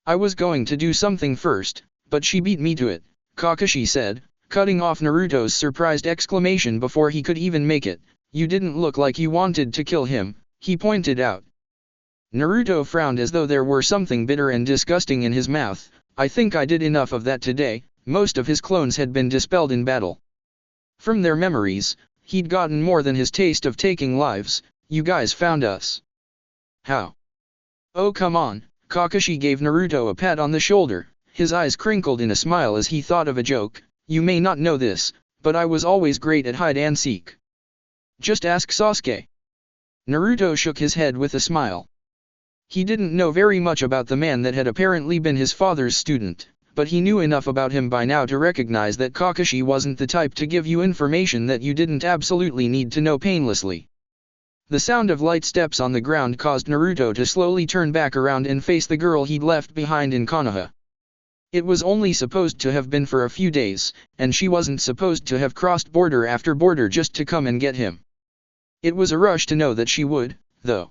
"I was going to do something first, but she beat me to it," Kakashi said, cutting off Naruto's surprised exclamation before he could even make it. "You didn't look like you wanted to kill him," he pointed out. Naruto frowned as though there were something bitter and disgusting in his mouth. "I think I did enough of that today." Most of his clones had been dispelled in battle. From their memories, he'd gotten more than his taste of taking lives. "You guys found us." "How?" "Oh come on," Kakashi gave Naruto a pat on the shoulder, his eyes crinkled in a smile as he thought of a joke. "You may not know this, but I was always great at hide and seek. Just ask Sasuke." Naruto shook his head with a smile. He didn't know very much about the man that had apparently been his father's student, but he knew enough about him by now to recognize that Kakashi wasn't the type to give you information that you didn't absolutely need to know painlessly. The sound of light steps on the ground caused Naruto to slowly turn back around and face the girl he'd left behind in Konoha. It was only supposed to have been for a few days, and she wasn't supposed to have crossed border after border just to come and get him. It was a rush to know that she would, though.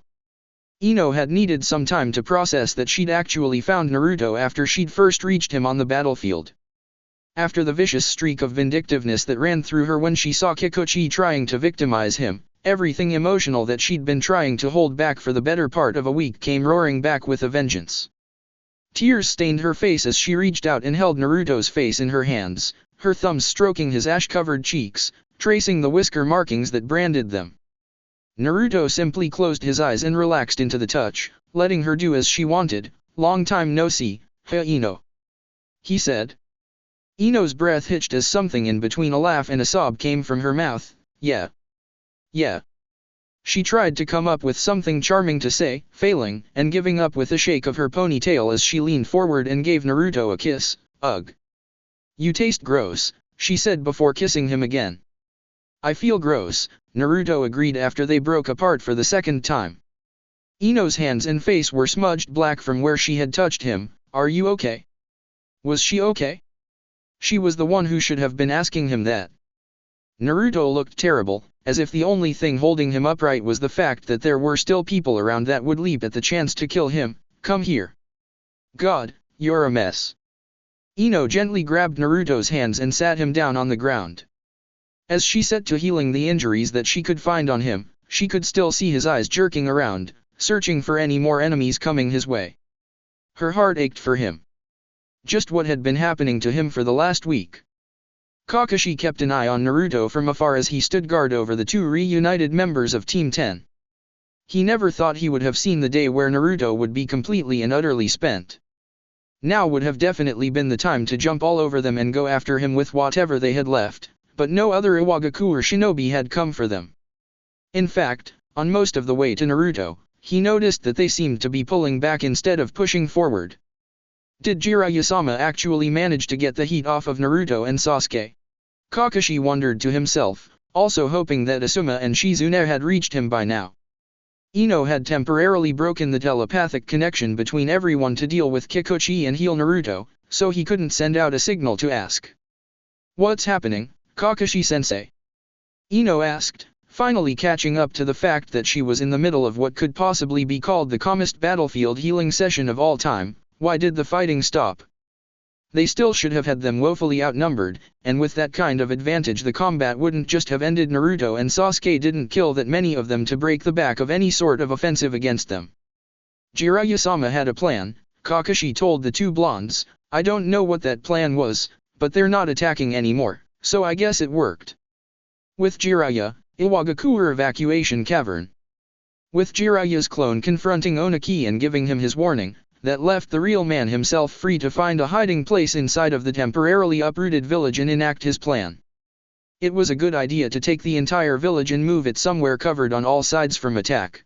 Ino had needed some time to process that she'd actually found Naruto after she'd first reached him on the battlefield. After the vicious streak of vindictiveness that ran through her when she saw Kikuchi trying to victimize him, everything emotional that she'd been trying to hold back for the better part of a week came roaring back with a vengeance. Tears stained her face as she reached out and held Naruto's face in her hands, her thumbs stroking his ash-covered cheeks, tracing the whisker markings that branded them. Naruto simply closed his eyes and relaxed into the touch, letting her do as she wanted. "Long time no see, Ino," he said. Ino's breath hitched as something in between a laugh and a sob came from her mouth. "Yeah. Yeah." She tried to come up with something charming to say, failing, and giving up with a shake of her ponytail as she leaned forward and gave Naruto a kiss. "Ugh. You taste gross," she said before kissing him again. "I feel gross," Naruto agreed after they broke apart for the second time. Ino's hands and face were smudged black from where she had touched him. "Are you okay? Was she okay?" She was the one who should have been asking him that. Naruto looked terrible, as if the only thing holding him upright was the fact that there were still people around that would leap at the chance to kill him. "Come here." "God, you're a mess." Ino gently grabbed Naruto's hands and sat him down on the ground. As she set to healing the injuries that she could find on him, she could still see his eyes jerking around, searching for any more enemies coming his way. Her heart ached for him. Just what had been happening to him for the last week. Kakashi kept an eye on Naruto from afar as he stood guard over the two reunited members of Team 10. He never thought he would have seen the day where Naruto would be completely and utterly spent. Now would have definitely been the time to jump all over them and go after him with whatever they had left, but no other Iwagaku or shinobi had come for them. In fact, on most of the way to Naruto, he noticed that they seemed to be pulling back instead of pushing forward. Did Jiraiya-sama actually manage to get the heat off of Naruto and Sasuke? Kakashi wondered to himself, also hoping that Asuma and Shizune had reached him by now. Ino had temporarily broken the telepathic connection between everyone to deal with Kikuchi and heal Naruto, so he couldn't send out a signal to ask. "What's happening, Kakashi-sensei?" Ino asked, finally catching up to the fact that she was in the middle of what could possibly be called the calmest battlefield healing session of all time. Why did the fighting stop? They still should have had them woefully outnumbered, and with that kind of advantage the combat wouldn't just have ended. Naruto and Sasuke didn't kill that many of them to break the back of any sort of offensive against them. Jiraiya-sama had a plan, Kakashi told the two blondes. "I don't know what that plan was, but they're not attacking anymore, so I guess it worked." With Jiraiya, Iwagaku evacuation cavern. With Jiraiya's clone confronting Oniki and giving him his warning, that left the real man himself free to find a hiding place inside of the temporarily uprooted village and enact his plan. It was a good idea to take the entire village and move it somewhere covered on all sides from attack.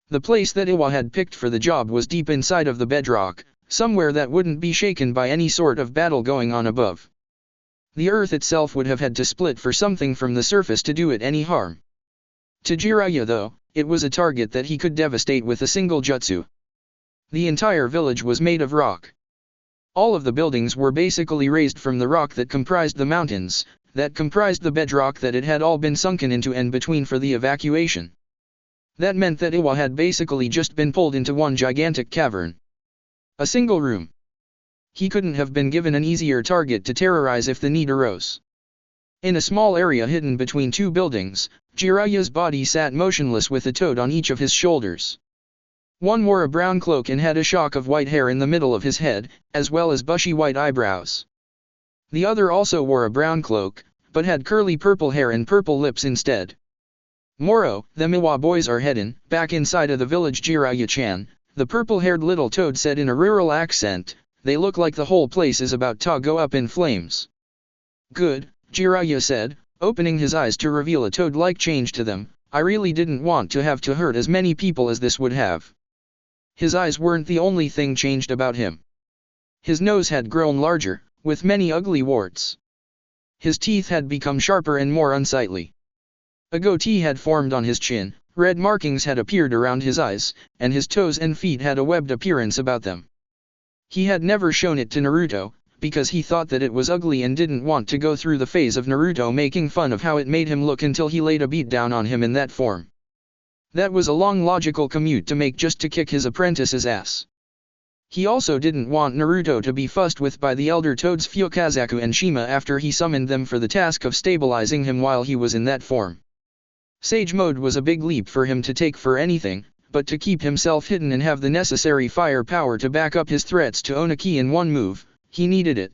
The place that Iwa had picked for the job was deep inside of the bedrock, somewhere that wouldn't be shaken by any sort of battle going on above. The earth itself would have had to split for something from the surface to do it any harm. To Jiraiya though, it was a target that he could devastate with a single jutsu. The entire village was made of rock. All of the buildings were basically raised from the rock that comprised the mountains, that comprised the bedrock that it had all been sunken into and between for the evacuation. That meant that Iwa had basically just been pulled into one gigantic cavern. A single room. He couldn't have been given an easier target to terrorize if the need arose. In a small area hidden between two buildings, Jiraiya's body sat motionless with a toad on each of his shoulders. One wore a brown cloak and had a shock of white hair in the middle of his head, as well as bushy white eyebrows. The other also wore a brown cloak, but had curly purple hair and purple lips instead. "Moro, them Iwa boys are headin' back inside of the village, Jiraiya-chan," the purple-haired little toad said in a rural accent. "They look like the whole place is about to go up in flames." "Good," Jiraiya said, opening his eyes to reveal a toad-like change to them. "I really didn't want to have to hurt as many people as this would have." His eyes weren't the only thing changed about him. His nose had grown larger, with many ugly warts. His teeth had become sharper and more unsightly. A goatee had formed on his chin, red markings had appeared around his eyes, and his toes and feet had a webbed appearance about them. He had never shown it to Naruto, because he thought that it was ugly and didn't want to go through the phase of Naruto making fun of how it made him look until he laid a beat down on him in that form. That was a long logical commute to make just to kick his apprentice's ass. He also didn't want Naruto to be fussed with by the elder toads Fukazaku and Shima after he summoned them for the task of stabilizing him while he was in that form. Sage mode was a big leap for him to take for anything, but to keep himself hidden and have the necessary firepower to back up his threats to Oniki in one move, he needed it.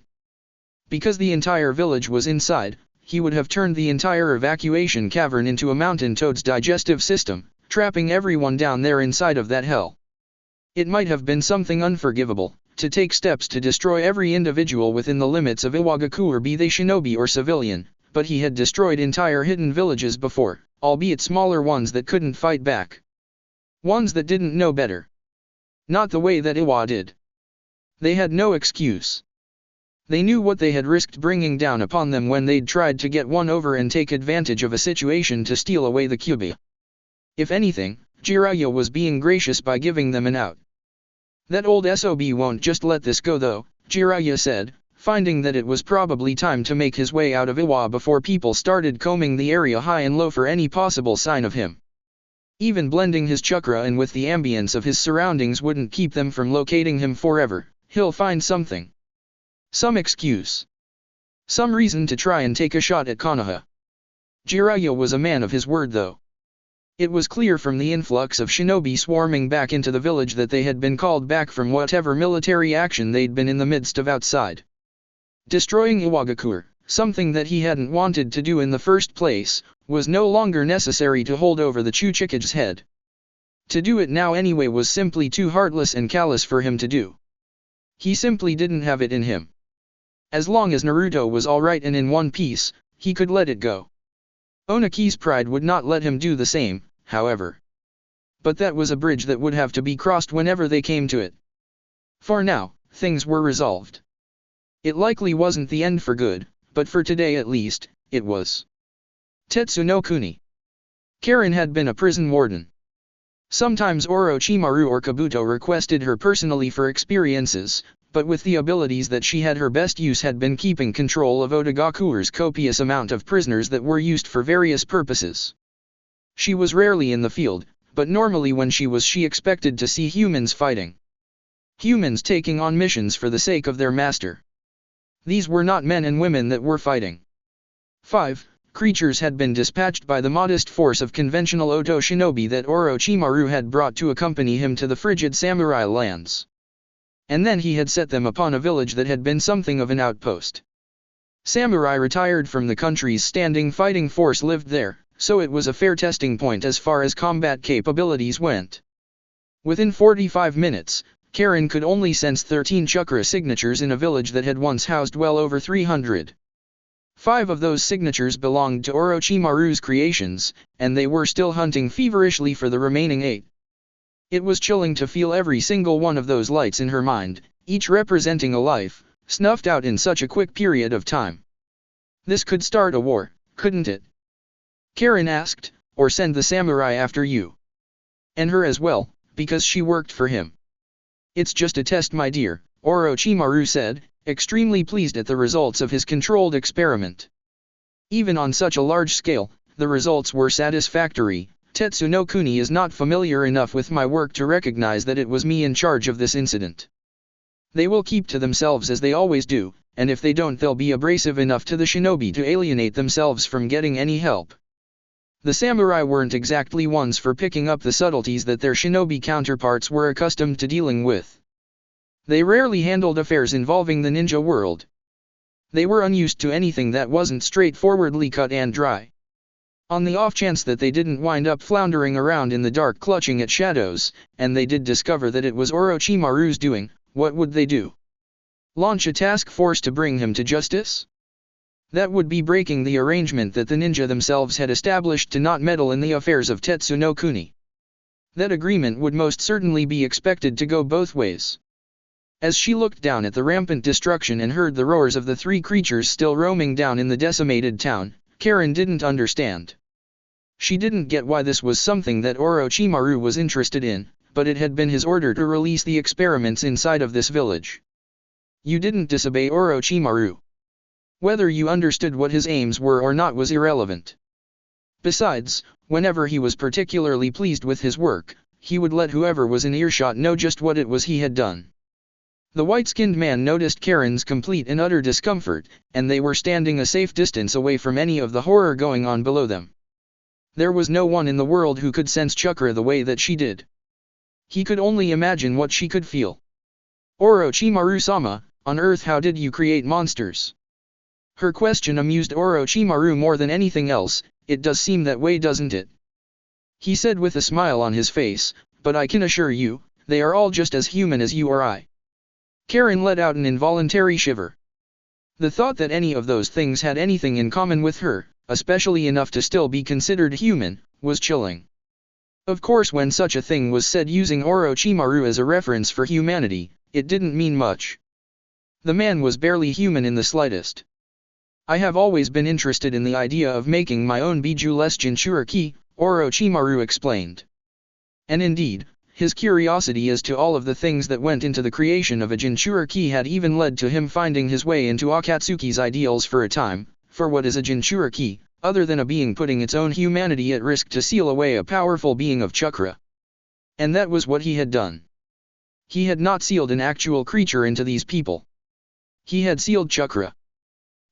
Because the entire village was inside, he would have turned the entire evacuation cavern into a mountain toad's digestive system, trapping everyone down there inside of that hell. It might have been something unforgivable, to take steps to destroy every individual within the limits of Iwagakure, be they shinobi or civilian, but he had destroyed entire hidden villages before, albeit smaller ones that couldn't fight back. Ones that didn't know better. Not the way that Iwa did. They had no excuse. They knew what they had risked bringing down upon them when they'd tried to get one over and take advantage of a situation to steal away the Kyuubi. If anything, Jiraiya was being gracious by giving them an out. That old SOB won't just let this go though, Jiraiya said, finding that it was probably time to make his way out of Iwa before people started combing the area high and low for any possible sign of him. Even blending his chakra in with the ambience of his surroundings wouldn't keep them from locating him forever. He'll find something. Some excuse. Some reason to try and take a shot at Konoha. Jiraiya was a man of his word though. It was clear from the influx of shinobi swarming back into the village that they had been called back from whatever military action they'd been in the midst of outside. Destroying Iwagakure, something that he hadn't wanted to do in the first place, was no longer necessary to hold over the Chuchikage's head. To do it now anyway was simply too heartless and callous for him to do. He simply didn't have it in him. As long as Naruto was alright and in one piece, he could let it go. Onaki's pride would not let him do the same, however. But that was a bridge that would have to be crossed whenever they came to it. For now, things were resolved. It likely wasn't the end for good, but for today at least, it was. Tetsu no Kuni. Karen had been a prison warden. Sometimes Orochimaru or Kabuto requested her personally for experiences, but with the abilities that she had, her best use had been keeping control of Otogakure's copious amount of prisoners that were used for various purposes. She was rarely in the field, but normally when she expected to see humans fighting. Humans taking on missions for the sake of their master. These were not men and women that were fighting. 5. Creatures had been dispatched by the modest force of conventional Oto shinobi that Orochimaru had brought to accompany him to the frigid samurai lands. And then he had set them upon a village that had been something of an outpost. Samurai retired from the country's standing fighting force lived there, so it was a fair testing point as far as combat capabilities went. Within 45 minutes, Karen could only sense 13 chakra signatures in a village that had once housed well over 300. 5 of those signatures belonged to Orochimaru's creations, and they were still hunting feverishly for the remaining 8. It was chilling to feel every single one of those lights in her mind, each representing a life, snuffed out in such a quick period of time. This could start a war, couldn't it? Karen asked, or send the samurai after you. And her as well, because she worked for him. It's just a test, my dear, Orochimaru said, extremely pleased at the results of his controlled experiment. Even on such a large scale, the results were satisfactory. Tetsu no Kuni is not familiar enough with my work to recognize that it was me in charge of this incident. They will keep to themselves as they always do, and if they don't they'll be abrasive enough to the shinobi to alienate themselves from getting any help. The samurai weren't exactly ones for picking up the subtleties that their shinobi counterparts were accustomed to dealing with. They rarely handled affairs involving the ninja world. They were unused to anything that wasn't straightforwardly cut and dry. On the off chance that they didn't wind up floundering around in the dark clutching at shadows, and they did discover that it was Orochimaru's doing, what would they do? Launch a task force to bring him to justice? That would be breaking the arrangement that the ninja themselves had established to not meddle in the affairs of Tetsu no Kuni. That agreement would most certainly be expected to go both ways. As she looked down at the rampant destruction and heard the roars of the 3 creatures still roaming down in the decimated town, Karen didn't understand. She didn't get why this was something that Orochimaru was interested in, but it had been his order to release the experiments inside of this village. You didn't disobey Orochimaru. Whether you understood what his aims were or not was irrelevant. Besides, whenever he was particularly pleased with his work, he would let whoever was in earshot know just what it was he had done. The white-skinned man noticed Karen's complete and utter discomfort, and they were standing a safe distance away from any of the horror going on below them. There was no one in the world who could sense chakra the way that she did. He could only imagine what she could feel. Orochimaru-sama, on Earth how did you create monsters? Her question amused Orochimaru more than anything else. It does seem that way, doesn't it? He said with a smile on his face, but I can assure you, they are all just as human as you or I. Karen let out an involuntary shiver. The thought that any of those things had anything in common with her, especially enough to still be considered human, was chilling. Of course, when such a thing was said using Orochimaru as a reference for humanity, it didn't mean much. The man was barely human in the slightest. I have always been interested in the idea of making my own Biju-less Jinchuriki, Orochimaru explained. And indeed, his curiosity as to all of the things that went into the creation of a Jinchuriki had even led to him finding his way into Akatsuki's ideals for a time. For what is a Jinchuriki, other than a being putting its own humanity at risk to seal away a powerful being of chakra? And that was what he had done. He had not sealed an actual creature into these people. He had sealed chakra.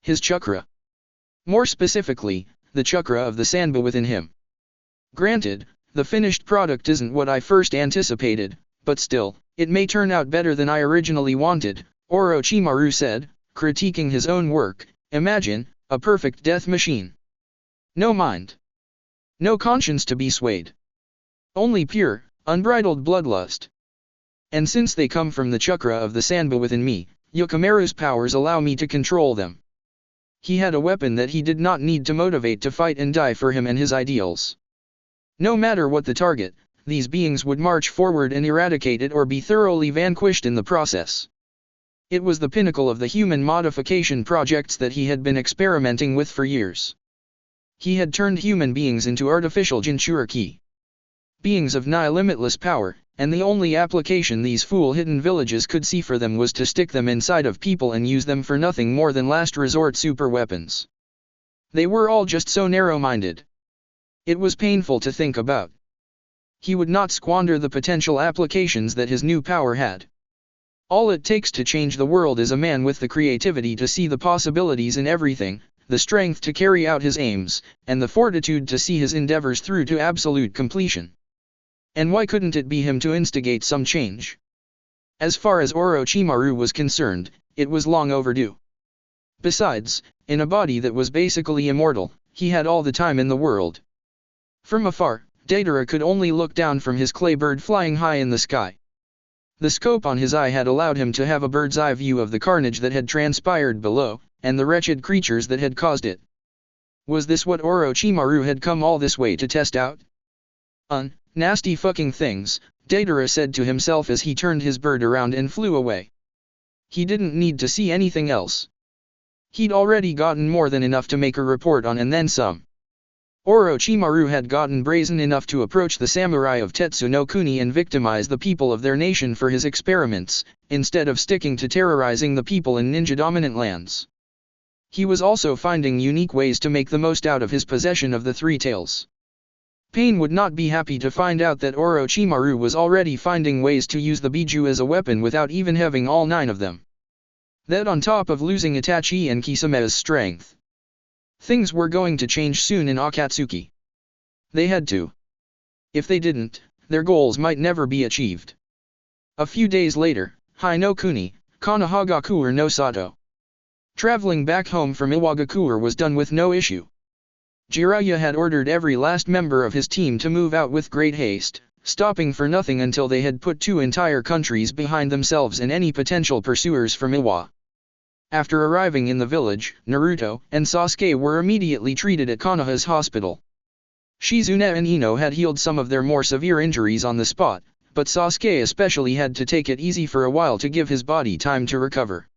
His chakra. More specifically, the chakra of the Sanba within him. Granted, the finished product isn't what I first anticipated, but still, it may turn out better than I originally wanted, Orochimaru said, critiquing his own work. Imagine, a perfect death machine. No mind. No conscience to be swayed. Only pure, unbridled bloodlust. And since they come from the chakra of the Sanba within me, Yokomaru's powers allow me to control them. He had a weapon that he did not need to motivate to fight and die for him and his ideals. No matter what the target, these beings would march forward and eradicate it or be thoroughly vanquished in the process. It was the pinnacle of the human modification projects that he had been experimenting with for years. He had turned human beings into artificial Jinchuriki. Beings of nigh limitless power, and the only application these fool-hidden villages could see for them was to stick them inside of people and use them for nothing more than last resort super weapons. They were all just so narrow-minded. It was painful to think about. He would not squander the potential applications that his new power had. All it takes to change the world is a man with the creativity to see the possibilities in everything, the strength to carry out his aims, and the fortitude to see his endeavors through to absolute completion. And why couldn't it be him to instigate some change? As far as Orochimaru was concerned, it was long overdue. Besides, in a body that was basically immortal, he had all the time in the world. From afar, Deidara could only look down from his clay bird flying high in the sky. The scope on his eye had allowed him to have a bird's eye view of the carnage that had transpired below, and the wretched creatures that had caused it. Was this what Orochimaru had come all this way to test out? Nasty fucking things, Deidara said to himself as he turned his bird around and flew away. He didn't need to see anything else. He'd already gotten more than enough to make a report on and then some. Orochimaru had gotten brazen enough to approach the samurai of Tetsu no Kuni and victimize the people of their nation for his experiments, instead of sticking to terrorizing the people in ninja-dominant lands. He was also finding unique ways to make the most out of his possession of the three tails. Pain would not be happy to find out that Orochimaru was already finding ways to use the Biju as a weapon without even having all 9 of them. That on top of losing Itachi and Kisame's strength. Things were going to change soon in Akatsuki. They had to. If they didn't, their goals might never be achieved. A few days later, Hai no Kuni, Kanahagakuer no Sato. Traveling back home from Iwagakure was done with no issue. Jiraiya had ordered every last member of his team to move out with great haste, stopping for nothing until they had put 2 entire countries behind themselves and any potential pursuers from Iwa. After arriving in the village, Naruto and Sasuke were immediately treated at Konoha's hospital. Shizune and Ino had healed some of their more severe injuries on the spot, but Sasuke especially had to take it easy for a while to give his body time to recover.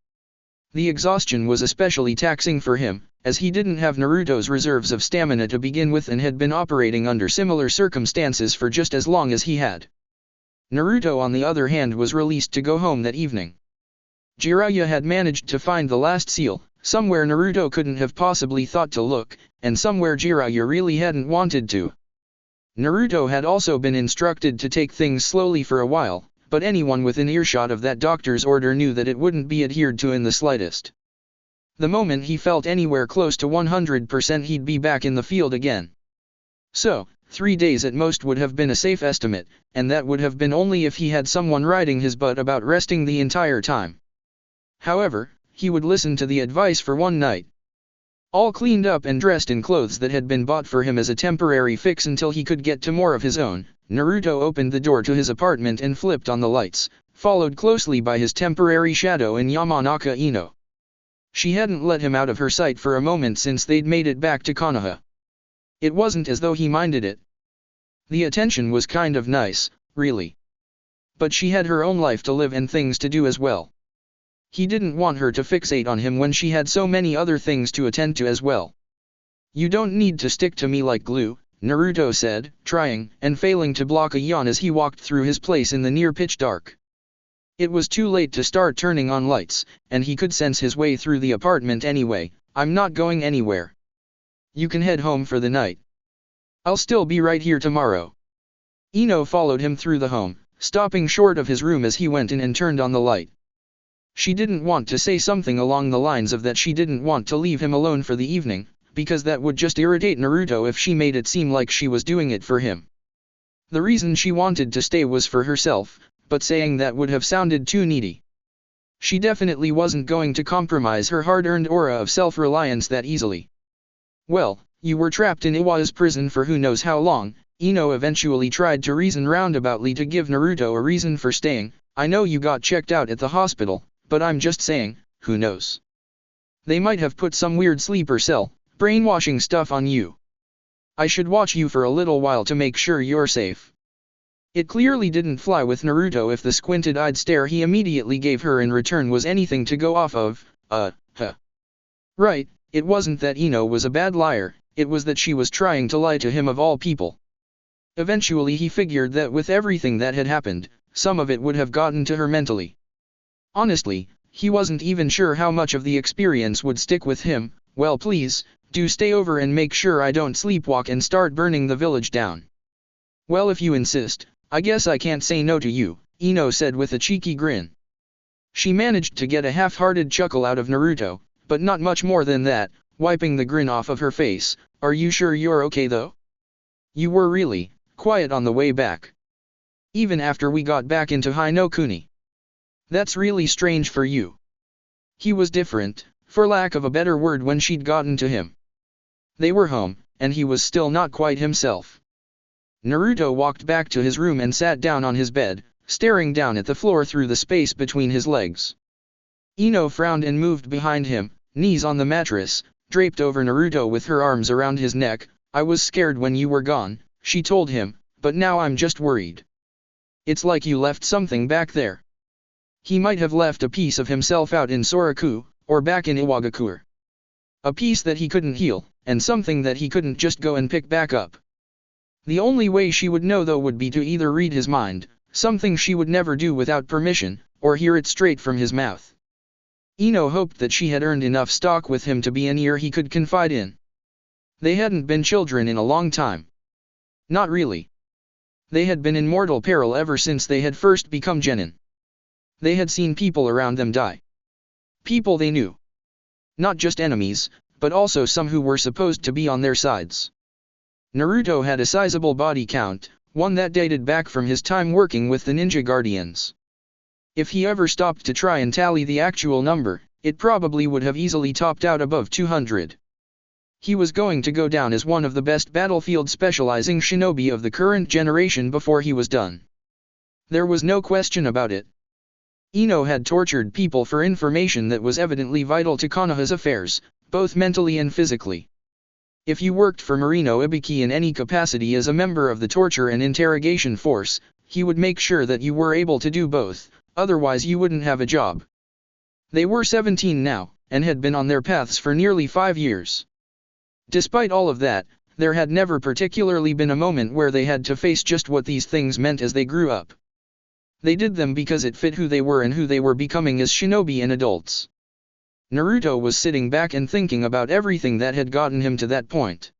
The exhaustion was especially taxing for him, as he didn't have Naruto's reserves of stamina to begin with and had been operating under similar circumstances for just as long as he had. Naruto on the other hand was released to go home that evening. Jiraiya had managed to find the last seal, somewhere Naruto couldn't have possibly thought to look, and somewhere Jiraiya really hadn't wanted to. Naruto had also been instructed to take things slowly for a while, but anyone within earshot of that doctor's order knew that it wouldn't be adhered to in the slightest. The moment he felt anywhere close to 100% he'd be back in the field again. So, 3 days at most would have been a safe estimate, and that would have been only if he had someone riding his butt about resting the entire time. However, he would listen to the advice for one night. All cleaned up and dressed in clothes that had been bought for him as a temporary fix until he could get to more of his own, Naruto opened the door to his apartment and flipped on the lights, followed closely by his temporary shadow and Yamanaka Ino. She hadn't let him out of her sight for a moment since they'd made it back to Konoha. It wasn't as though he minded it. The attention was kind of nice, really. But she had her own life to live and things to do as well. He didn't want her to fixate on him when she had so many other things to attend to as well. "You don't need to stick to me like glue," Naruto said, trying and failing to block a yawn as he walked through his place in the near pitch dark. It was too late to start turning on lights, and he could sense his way through the apartment anyway. "I'm not going anywhere. You can head home for the night. I'll still be right here tomorrow." Ino followed him through the home, stopping short of his room as he went in and turned on the light. She didn't want to say something along the lines of that she didn't want to leave him alone for the evening, because that would just irritate Naruto if she made it seem like she was doing it for him. The reason she wanted to stay was for herself, but saying that would have sounded too needy. She definitely wasn't going to compromise her hard-earned aura of self-reliance that easily. "Well, you were trapped in Iwa's prison for who knows how long," Ino eventually tried to reason roundaboutly to give Naruto a reason for staying. "I know you got checked out at the hospital, but I'm just saying, who knows? They might have put some weird sleeper cell, brainwashing stuff on you. I should watch you for a little while to make sure you're safe." It clearly didn't fly with Naruto if the squinted-eyed stare he immediately gave her in return was anything to go off of. Right, it wasn't that Ino was a bad liar, it was that she was trying to lie to him of all people. Eventually he figured that with everything that had happened, some of it would have gotten to her mentally. Honestly, he wasn't even sure how much of the experience would stick with him. "Well, please, do stay over and make sure I don't sleepwalk and start burning the village down." "Well, if you insist, I guess I can't say no to you," Ino said with a cheeky grin. She managed to get a half-hearted chuckle out of Naruto, but not much more than that, wiping the grin off of her face. "Are you sure you're okay though? You were really quiet on the way back. Even after we got back into Hai no Kuni. That's really strange for you." He was different, for lack of a better word, when she'd gotten to him. They were home, and he was still not quite himself. Naruto walked back to his room and sat down on his bed, staring down at the floor through the space between his legs. Ino frowned and moved behind him, knees on the mattress, draped over Naruto with her arms around his neck. "I was scared when you were gone," she told him, "but now I'm just worried. It's like you left something back there." He might have left a piece of himself out in Soraku, or back in Iwagakure. A piece that he couldn't heal, and something that he couldn't just go and pick back up. The only way she would know though would be to either read his mind, something she would never do without permission, or hear it straight from his mouth. Ino hoped that she had earned enough stock with him to be an ear he could confide in. They hadn't been children in a long time. Not really. They had been in mortal peril ever since they had first become genin. They had seen people around them die. People they knew. Not just enemies, but also some who were supposed to be on their sides. Naruto had a sizable body count, one that dated back from his time working with the Ninja Guardians. If he ever stopped to try and tally the actual number, it probably would have easily topped out above 200. He was going to go down as one of the best battlefield specializing shinobi of the current generation before he was done. There was no question about it. Ino had tortured people for information that was evidently vital to Konoha's affairs, both mentally and physically. If you worked for Marino Ibiki in any capacity as a member of the torture and interrogation force, he would make sure that you were able to do both, otherwise you wouldn't have a job. They were 17 now, and had been on their paths for nearly 5 years. Despite all of that, there had never particularly been a moment where they had to face just what these things meant as they grew up. They did them because it fit who they were and who they were becoming as shinobi and adults. Naruto was sitting back and thinking about everything that had gotten him to that point.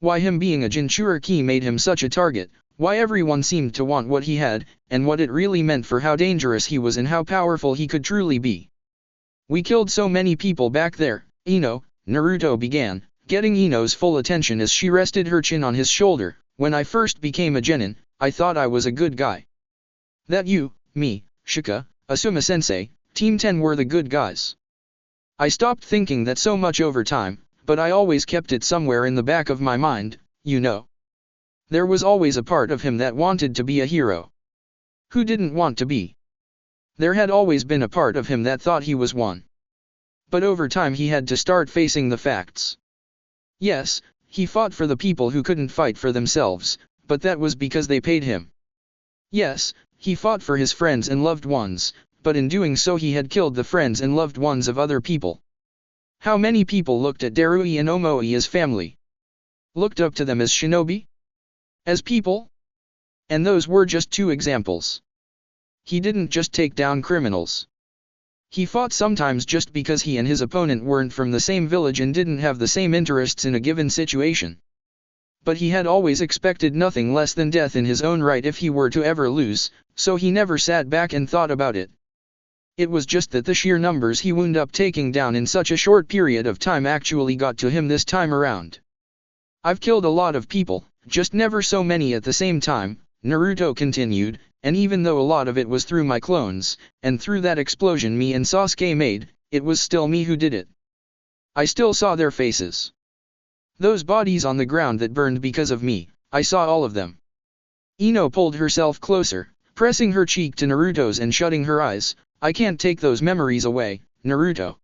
Why him being a Jinchuriki made him such a target, why everyone seemed to want what he had, and what it really meant for how dangerous he was and how powerful he could truly be. "We killed so many people back there, Ino," Naruto began, getting Ino's full attention as she rested her chin on his shoulder. "When I first became a genin, I thought I was a good guy. That you, me, Shika, Asuma-sensei, Team 10 were the good guys. I stopped thinking that so much over time, but I always kept it somewhere in the back of my mind, you know. There was always a part of him that wanted to be a hero. Who didn't want to be? There had always been a part of him that thought he was one. But over time he had to start facing the facts. Yes, he fought for the people who couldn't fight for themselves, but that was because they paid him. Yes, he fought for his friends and loved ones, but in doing so he had killed the friends and loved ones of other people. How many people looked at Darui and Omoi as family? Looked up to them as shinobi? As people? And those were just two examples. He didn't just take down criminals. He fought sometimes just because he and his opponent weren't from the same village and didn't have the same interests in a given situation. But he had always expected nothing less than death in his own right if he were to ever lose, so he never sat back and thought about it. It was just that the sheer numbers he wound up taking down in such a short period of time actually got to him this time around. I've killed a lot of people, just never so many at the same time, Naruto continued, and even though a lot of it was through my clones, and through that explosion me and Sasuke made, it was still me who did it. I still saw their faces. Those bodies on the ground that burned because of me, I saw all of them. Ino pulled herself closer, pressing her cheek to Naruto's and shutting her eyes. I can't take those memories away, Naruto.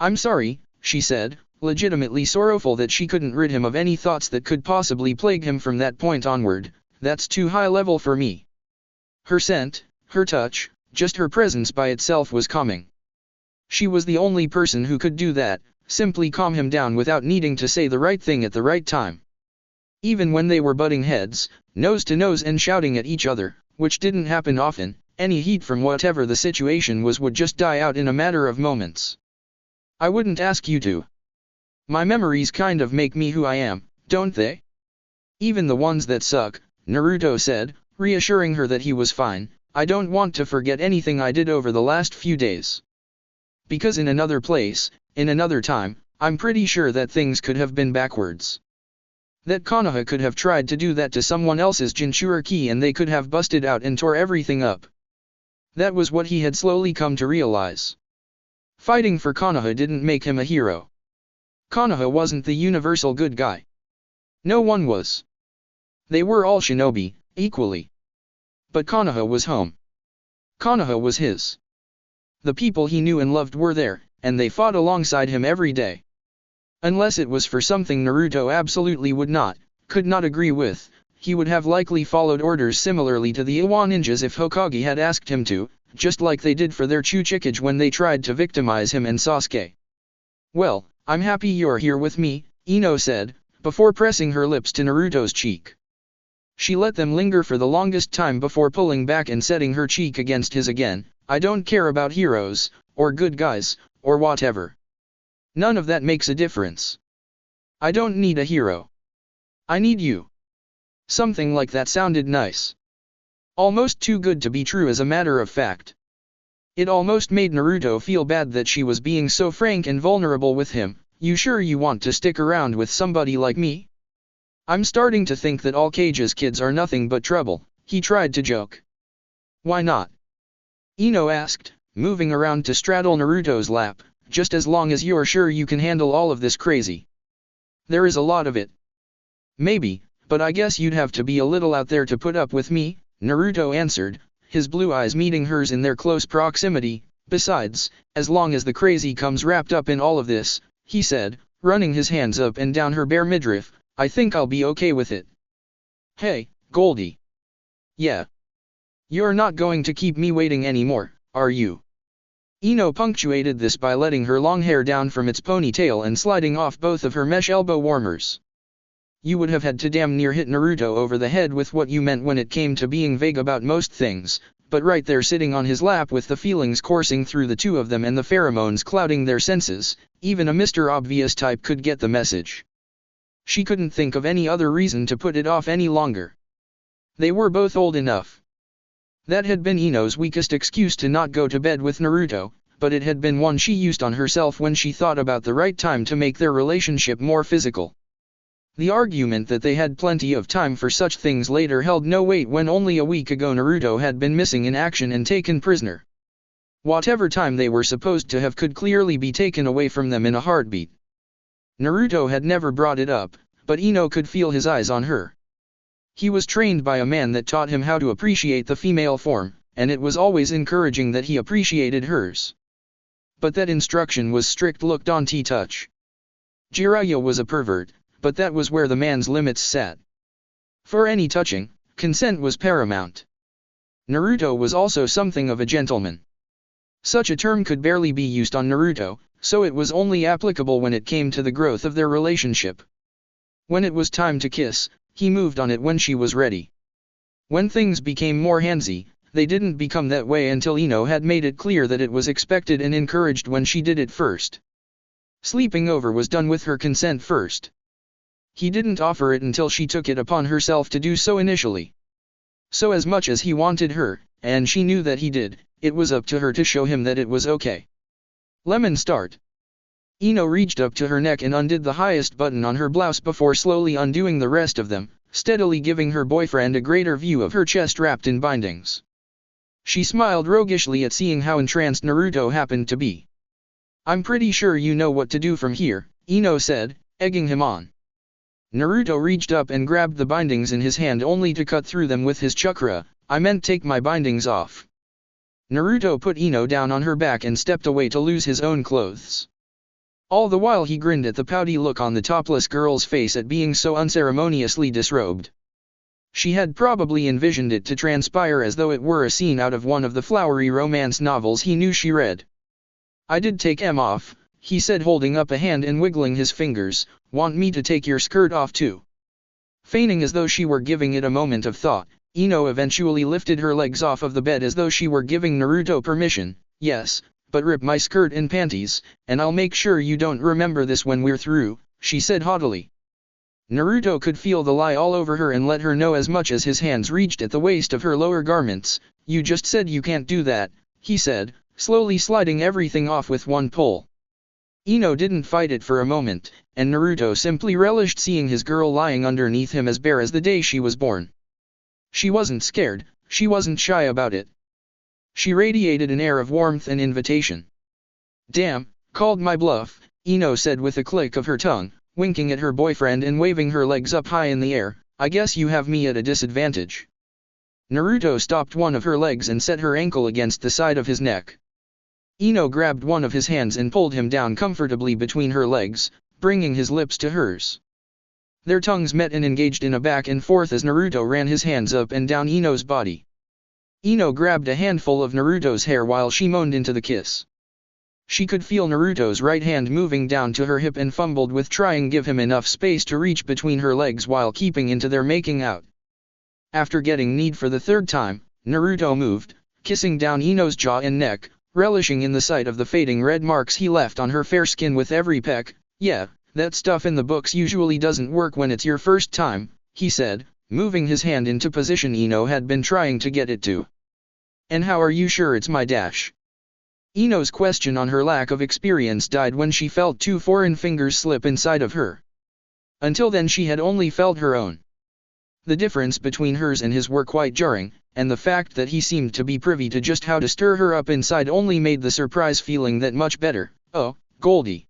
I'm sorry, she said, legitimately sorrowful that she couldn't rid him of any thoughts that could possibly plague him from that point onward. That's too high level for me. Her scent, her touch, just her presence by itself was calming. She was the only person who could do that, simply calm him down without needing to say the right thing at the right time. Even when they were butting heads, nose to nose and shouting at each other, which didn't happen often, any heat from whatever the situation was would just die out in a matter of moments. I wouldn't ask you to. My memories kind of make me who I am, don't they? Even the ones that suck, Naruto said, reassuring her that he was fine. I don't want to forget anything I did over the last few days. Because in another place, in another time, I'm pretty sure that things could have been backwards. That Konoha could have tried to do that to someone else's Jinchuriki and they could have busted out and tore everything up. That was what he had slowly come to realize. Fighting for Konoha didn't make him a hero. Konoha wasn't the universal good guy. No one was. They were all shinobi, equally. But Konoha was home. Konoha was his. The people he knew and loved were there, and they fought alongside him every day. Unless it was for something Naruto absolutely could not agree with, he would have likely followed orders similarly to the Iwa ninjas if Hokage had asked him to, just like they did for their Chuchikage when they tried to victimize him and Sasuke. Well, I'm happy you're here with me, Ino said, before pressing her lips to Naruto's cheek. She let them linger for the longest time before pulling back and setting her cheek against his again. I don't care about heroes, or good guys, or whatever. None of that makes a difference. I don't need a hero. I need you. Something like that sounded nice. Almost too good to be true as a matter of fact. It almost made Naruto feel bad that she was being so frank and vulnerable with him. You sure you want to stick around with somebody like me? I'm starting to think that all Cage's kids are nothing but trouble, he tried to joke. Why not? Ino asked, moving around to straddle Naruto's lap, just as long as you're sure you can handle all of this crazy. There is a lot of it. Maybe, but I guess you'd have to be a little out there to put up with me, Naruto answered, his blue eyes meeting hers in their close proximity. Besides, as long as the crazy comes wrapped up in all of this, he said, running his hands up and down her bare midriff, I think I'll be okay with it. Hey, Goldie. Yeah. You're not going to keep me waiting anymore, are you? Ino punctuated this by letting her long hair down from its ponytail and sliding off both of her mesh elbow warmers. You would have had to damn near hit Naruto over the head with what you meant when it came to being vague about most things, but right there sitting on his lap with the feelings coursing through the two of them and the pheromones clouding their senses, even a Mr. Obvious type could get the message. She couldn't think of any other reason to put it off any longer. They were both old enough. That had been Ino's weakest excuse to not go to bed with Naruto, but it had been one she used on herself when she thought about the right time to make their relationship more physical. The argument that they had plenty of time for such things later held no weight when only a week ago Naruto had been missing in action and taken prisoner. Whatever time they were supposed to have could clearly be taken away from them in a heartbeat. Naruto had never brought it up, but Ino could feel his eyes on her. He was trained by a man that taught him how to appreciate the female form, and it was always encouraging that he appreciated hers. But that instruction was strict looked on touch. Jiraiya was a pervert, but that was where the man's limits sat. For any touching, consent was paramount. Naruto was also something of a gentleman. Such a term could barely be used on Naruto, so it was only applicable when it came to the growth of their relationship. When it was time to kiss, he moved on it when she was ready. When things became more handsy, they didn't become that way until Ino had made it clear that it was expected and encouraged when she did it first. Sleeping over was done with her consent first. He didn't offer it until she took it upon herself to do so initially. So as much as he wanted her, and she knew that he did, it was up to her to show him that it was okay. Lemon start. Ino reached up to her neck and undid the highest button on her blouse before slowly undoing the rest of them, steadily giving her boyfriend a greater view of her chest wrapped in bindings. She smiled roguishly at seeing how entranced Naruto happened to be. "I'm pretty sure you know what to do from here," Ino said, egging him on. Naruto reached up and grabbed the bindings in his hand only to cut through them with his chakra. "I meant take my bindings off." Naruto put Ino down on her back and stepped away to lose his own clothes. All the while he grinned at the pouty look on the topless girl's face at being so unceremoniously disrobed. She had probably envisioned it to transpire as though it were a scene out of one of the flowery romance novels he knew she read. "I did take em off," he said holding up a hand and wiggling his fingers. "Want me to take your skirt off too?" Feigning as though she were giving it a moment of thought, Ino eventually lifted her legs off of the bed as though she were giving Naruto permission. "Yes, but rip my skirt and panties, and I'll make sure you don't remember this when we're through," she said haughtily. Naruto could feel the lie all over her and let her know as much as his hands reached at the waist of her lower garments. "You just said you can't do that," he said, slowly sliding everything off with one pull. Ino didn't fight it for a moment, and Naruto simply relished seeing his girl lying underneath him as bare as the day she was born. She wasn't scared, she wasn't shy about it. She radiated an air of warmth and invitation. "Damn, called my bluff," Ino said with a click of her tongue, winking at her boyfriend and waving her legs up high in the air. "I guess you have me at a disadvantage." Naruto stopped one of her legs and set her ankle against the side of his neck. Ino grabbed one of his hands and pulled him down comfortably between her legs, bringing his lips to hers. Their tongues met and engaged in a back and forth as Naruto ran his hands up and down Ino's body. Ino grabbed a handful of Naruto's hair while she moaned into the kiss. She could feel Naruto's right hand moving down to her hip and fumbled with trying give him enough space to reach between her legs while keeping into their making out. After getting kneed for the third time, Naruto moved, kissing down Ino's jaw and neck, relishing in the sight of the fading red marks he left on her fair skin with every peck. "Yeah, that stuff in the books usually doesn't work when it's your first time," he said, moving his hand into position Ino had been trying to get it to. "And how are you sure it's my dash?" Ino's question on her lack of experience died when she felt two foreign fingers slip inside of her. Until then she had only felt her own. The difference between hers and his were quite jarring, and the fact that he seemed to be privy to just how to stir her up inside only made the surprise feeling that much better. "Oh, Goldie."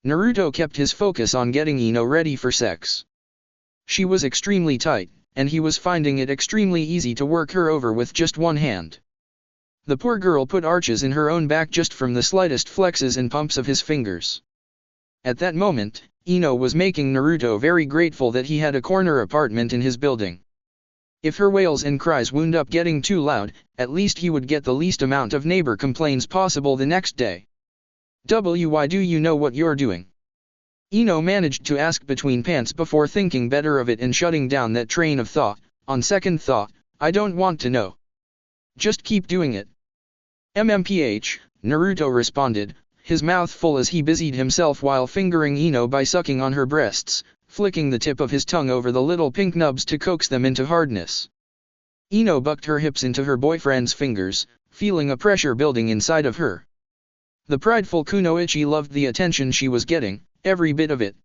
Naruto kept his focus on getting Ino ready for sex. She was extremely tight, and he was finding it extremely easy to work her over with just one hand. The poor girl put arches in her own back just from the slightest flexes and pumps of his fingers. At that moment, Ino was making Naruto very grateful that he had a corner apartment in his building. If her wails and cries wound up getting too loud, at least he would get the least amount of neighbor complaints possible the next day. "Why do you know what you're doing?" Ino managed to ask between pants before thinking better of it and shutting down that train of thought. "On second thought, I don't want to know. Just keep doing it." "MMPH, Naruto responded, his mouth full as he busied himself while fingering Ino by sucking on her breasts, flicking the tip of his tongue over the little pink nubs to coax them into hardness. Ino bucked her hips into her boyfriend's fingers, feeling a pressure building inside of her. The prideful Kunoichi loved the attention she was getting, every bit of it.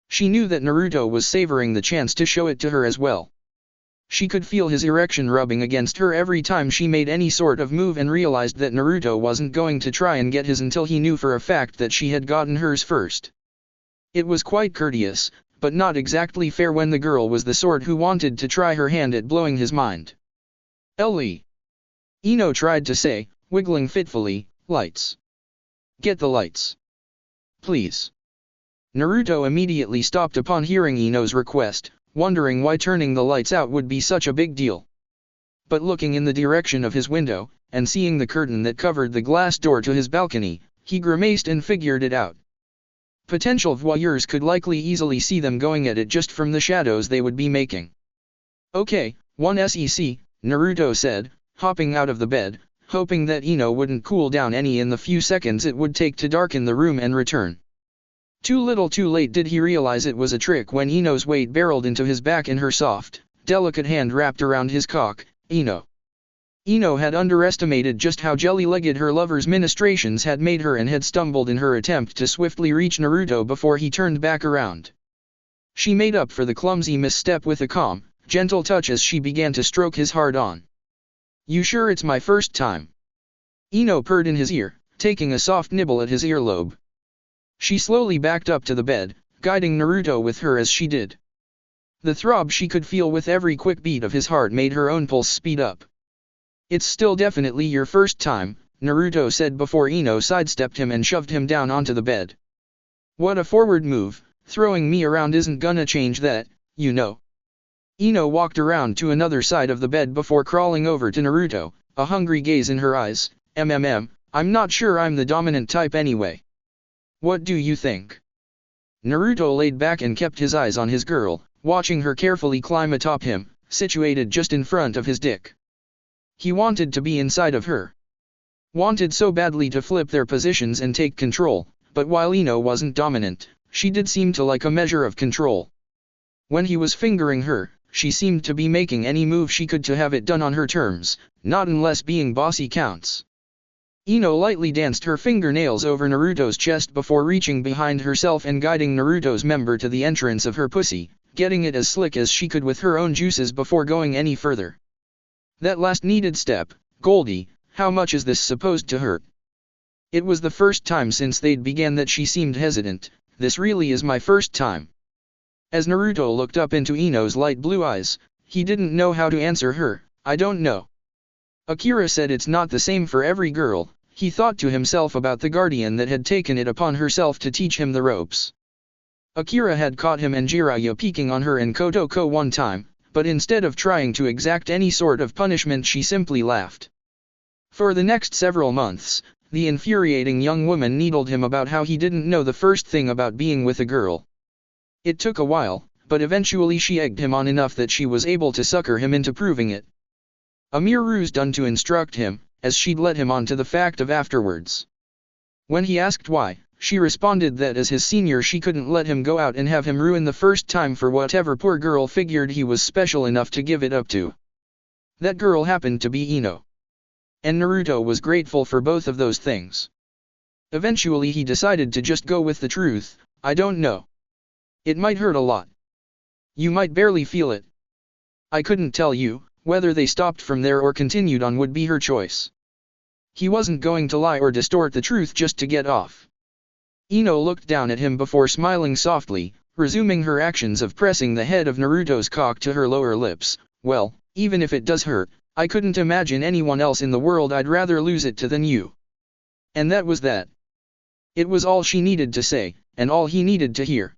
She knew that Naruto was savoring the chance to show it to her as well. She could feel his erection rubbing against her every time she made any sort of move and realized that Naruto wasn't going to try and get his until he knew for a fact that she had gotten hers first. It was quite courteous, but not exactly fair when the girl was the sort who wanted to try her hand at blowing his mind. Ellie! Ino tried to say, wiggling fitfully, lights. Get the lights. Please. Naruto immediately stopped upon hearing Ino's request, wondering why turning the lights out would be such a big deal. But looking in the direction of his window, and seeing the curtain that covered the glass door to his balcony, he grimaced and figured it out. Potential voyeurs could likely easily see them going at it just from the shadows they would be making. Okay, 1sec, Naruto said, hopping out of the bed, hoping that Ino wouldn't cool down any in the few seconds it would take to darken the room and return. Too little too late did he realize it was a trick when Ino's weight barreled into his back and her soft, delicate hand wrapped around his cock. Ino had underestimated just how jelly-legged her lover's ministrations had made her and had stumbled in her attempt to swiftly reach Naruto before he turned back around. She made up for the clumsy misstep with a calm, gentle touch as she began to stroke his hard-on. You sure it's my first time? Ino purred in his ear, taking a soft nibble at his earlobe. She slowly backed up to the bed, guiding Naruto with her as she did. The throb she could feel with every quick beat of his heart made her own pulse speed up. It's still definitely your first time, Naruto said before Ino sidestepped him and shoved him down onto the bed. What a forward move, throwing me around isn't gonna change that, you know. Ino walked around to another side of the bed before crawling over to Naruto, a hungry gaze in her eyes. I'm not sure I'm the dominant type anyway. What do you think? Naruto laid back and kept his eyes on his girl, watching her carefully climb atop him, situated just in front of his dick. He wanted to be inside of her. Wanted so badly to flip their positions and take control, but while Ino wasn't dominant, she did seem to like a measure of control. When he was fingering her, she seemed to be making any move she could to have it done on her terms, not unless being bossy counts. Ino lightly danced her fingernails over Naruto's chest before reaching behind herself and guiding Naruto's member to the entrance of her pussy, getting it as slick as she could with her own juices before going any further. That last needed step, Goldie, how much is this supposed to hurt? It was the first time since they'd began that she seemed hesitant. This really is my first time. As Naruto looked up into Ino's light blue eyes, he didn't know how to answer her. I don't know. Akira said it's not the same for every girl. He thought to himself about the guardian that had taken it upon herself to teach him the ropes. Akira had caught him and Jiraiya peeking on her in Kotoko one time, but instead of trying to exact any sort of punishment she simply laughed. For the next several months, the infuriating young woman needled him about how he didn't know the first thing about being with a girl. It took a while, but eventually she egged him on enough that she was able to sucker him into proving it. A mere ruse done to instruct him, as she'd led him on to the fact of afterwards. When he asked why, she responded that as his senior she couldn't let him go out and have him ruin the first time for whatever poor girl figured he was special enough to give it up to. That girl happened to be Ino. And Naruto was grateful for both of those things. Eventually he decided to just go with the truth. I don't know. It might hurt a lot. You might barely feel it. I couldn't tell you. Whether they stopped from there or continued on would be her choice. He wasn't going to lie or distort the truth just to get off. Ino looked down at him before smiling softly, resuming her actions of pressing the head of Naruto's cock to her lower lips. Well, even if it does hurt, I couldn't imagine anyone else in the world I'd rather lose it to than you. And that was that. It was all she needed to say, and all he needed to hear.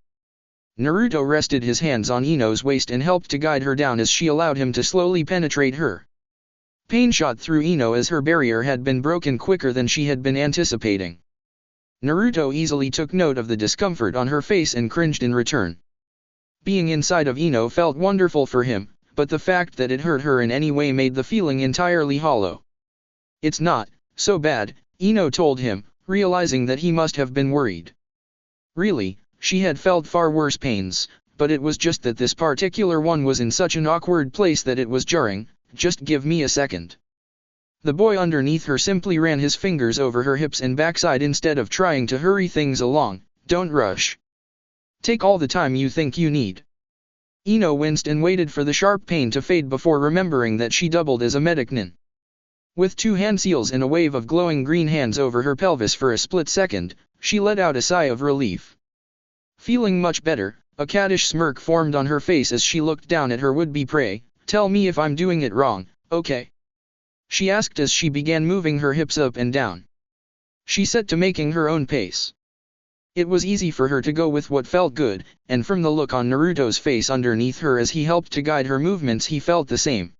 Naruto rested his hands on Ino's waist and helped to guide her down as she allowed him to slowly penetrate her. Pain shot through Ino as her barrier had been broken quicker than she had been anticipating. Naruto easily took note of the discomfort on her face and cringed in return. Being inside of Ino felt wonderful for him, but the fact that it hurt her in any way made the feeling entirely hollow. It's not so bad, Ino told him, realizing that he must have been worried. Really, she had felt far worse pains, but it was just that this particular one was in such an awkward place that it was jarring. Just give me a second. The boy underneath her simply ran his fingers over her hips and backside instead of trying to hurry things along. Don't rush. Take all the time you think you need. Ino winced and waited for the sharp pain to fade before remembering that she doubled as a medicnin. With two hand seals and a wave of glowing green hands over her pelvis for a split second, she let out a sigh of relief. Feeling much better, a caddish smirk formed on her face as she looked down at her would-be prey. "Tell me if I'm doing it wrong, okay?" she asked as she began moving her hips up and down. She set to making her own pace. It was easy for her to go with what felt good, and from the look on Naruto's face underneath her as he helped to guide her movements he felt the same.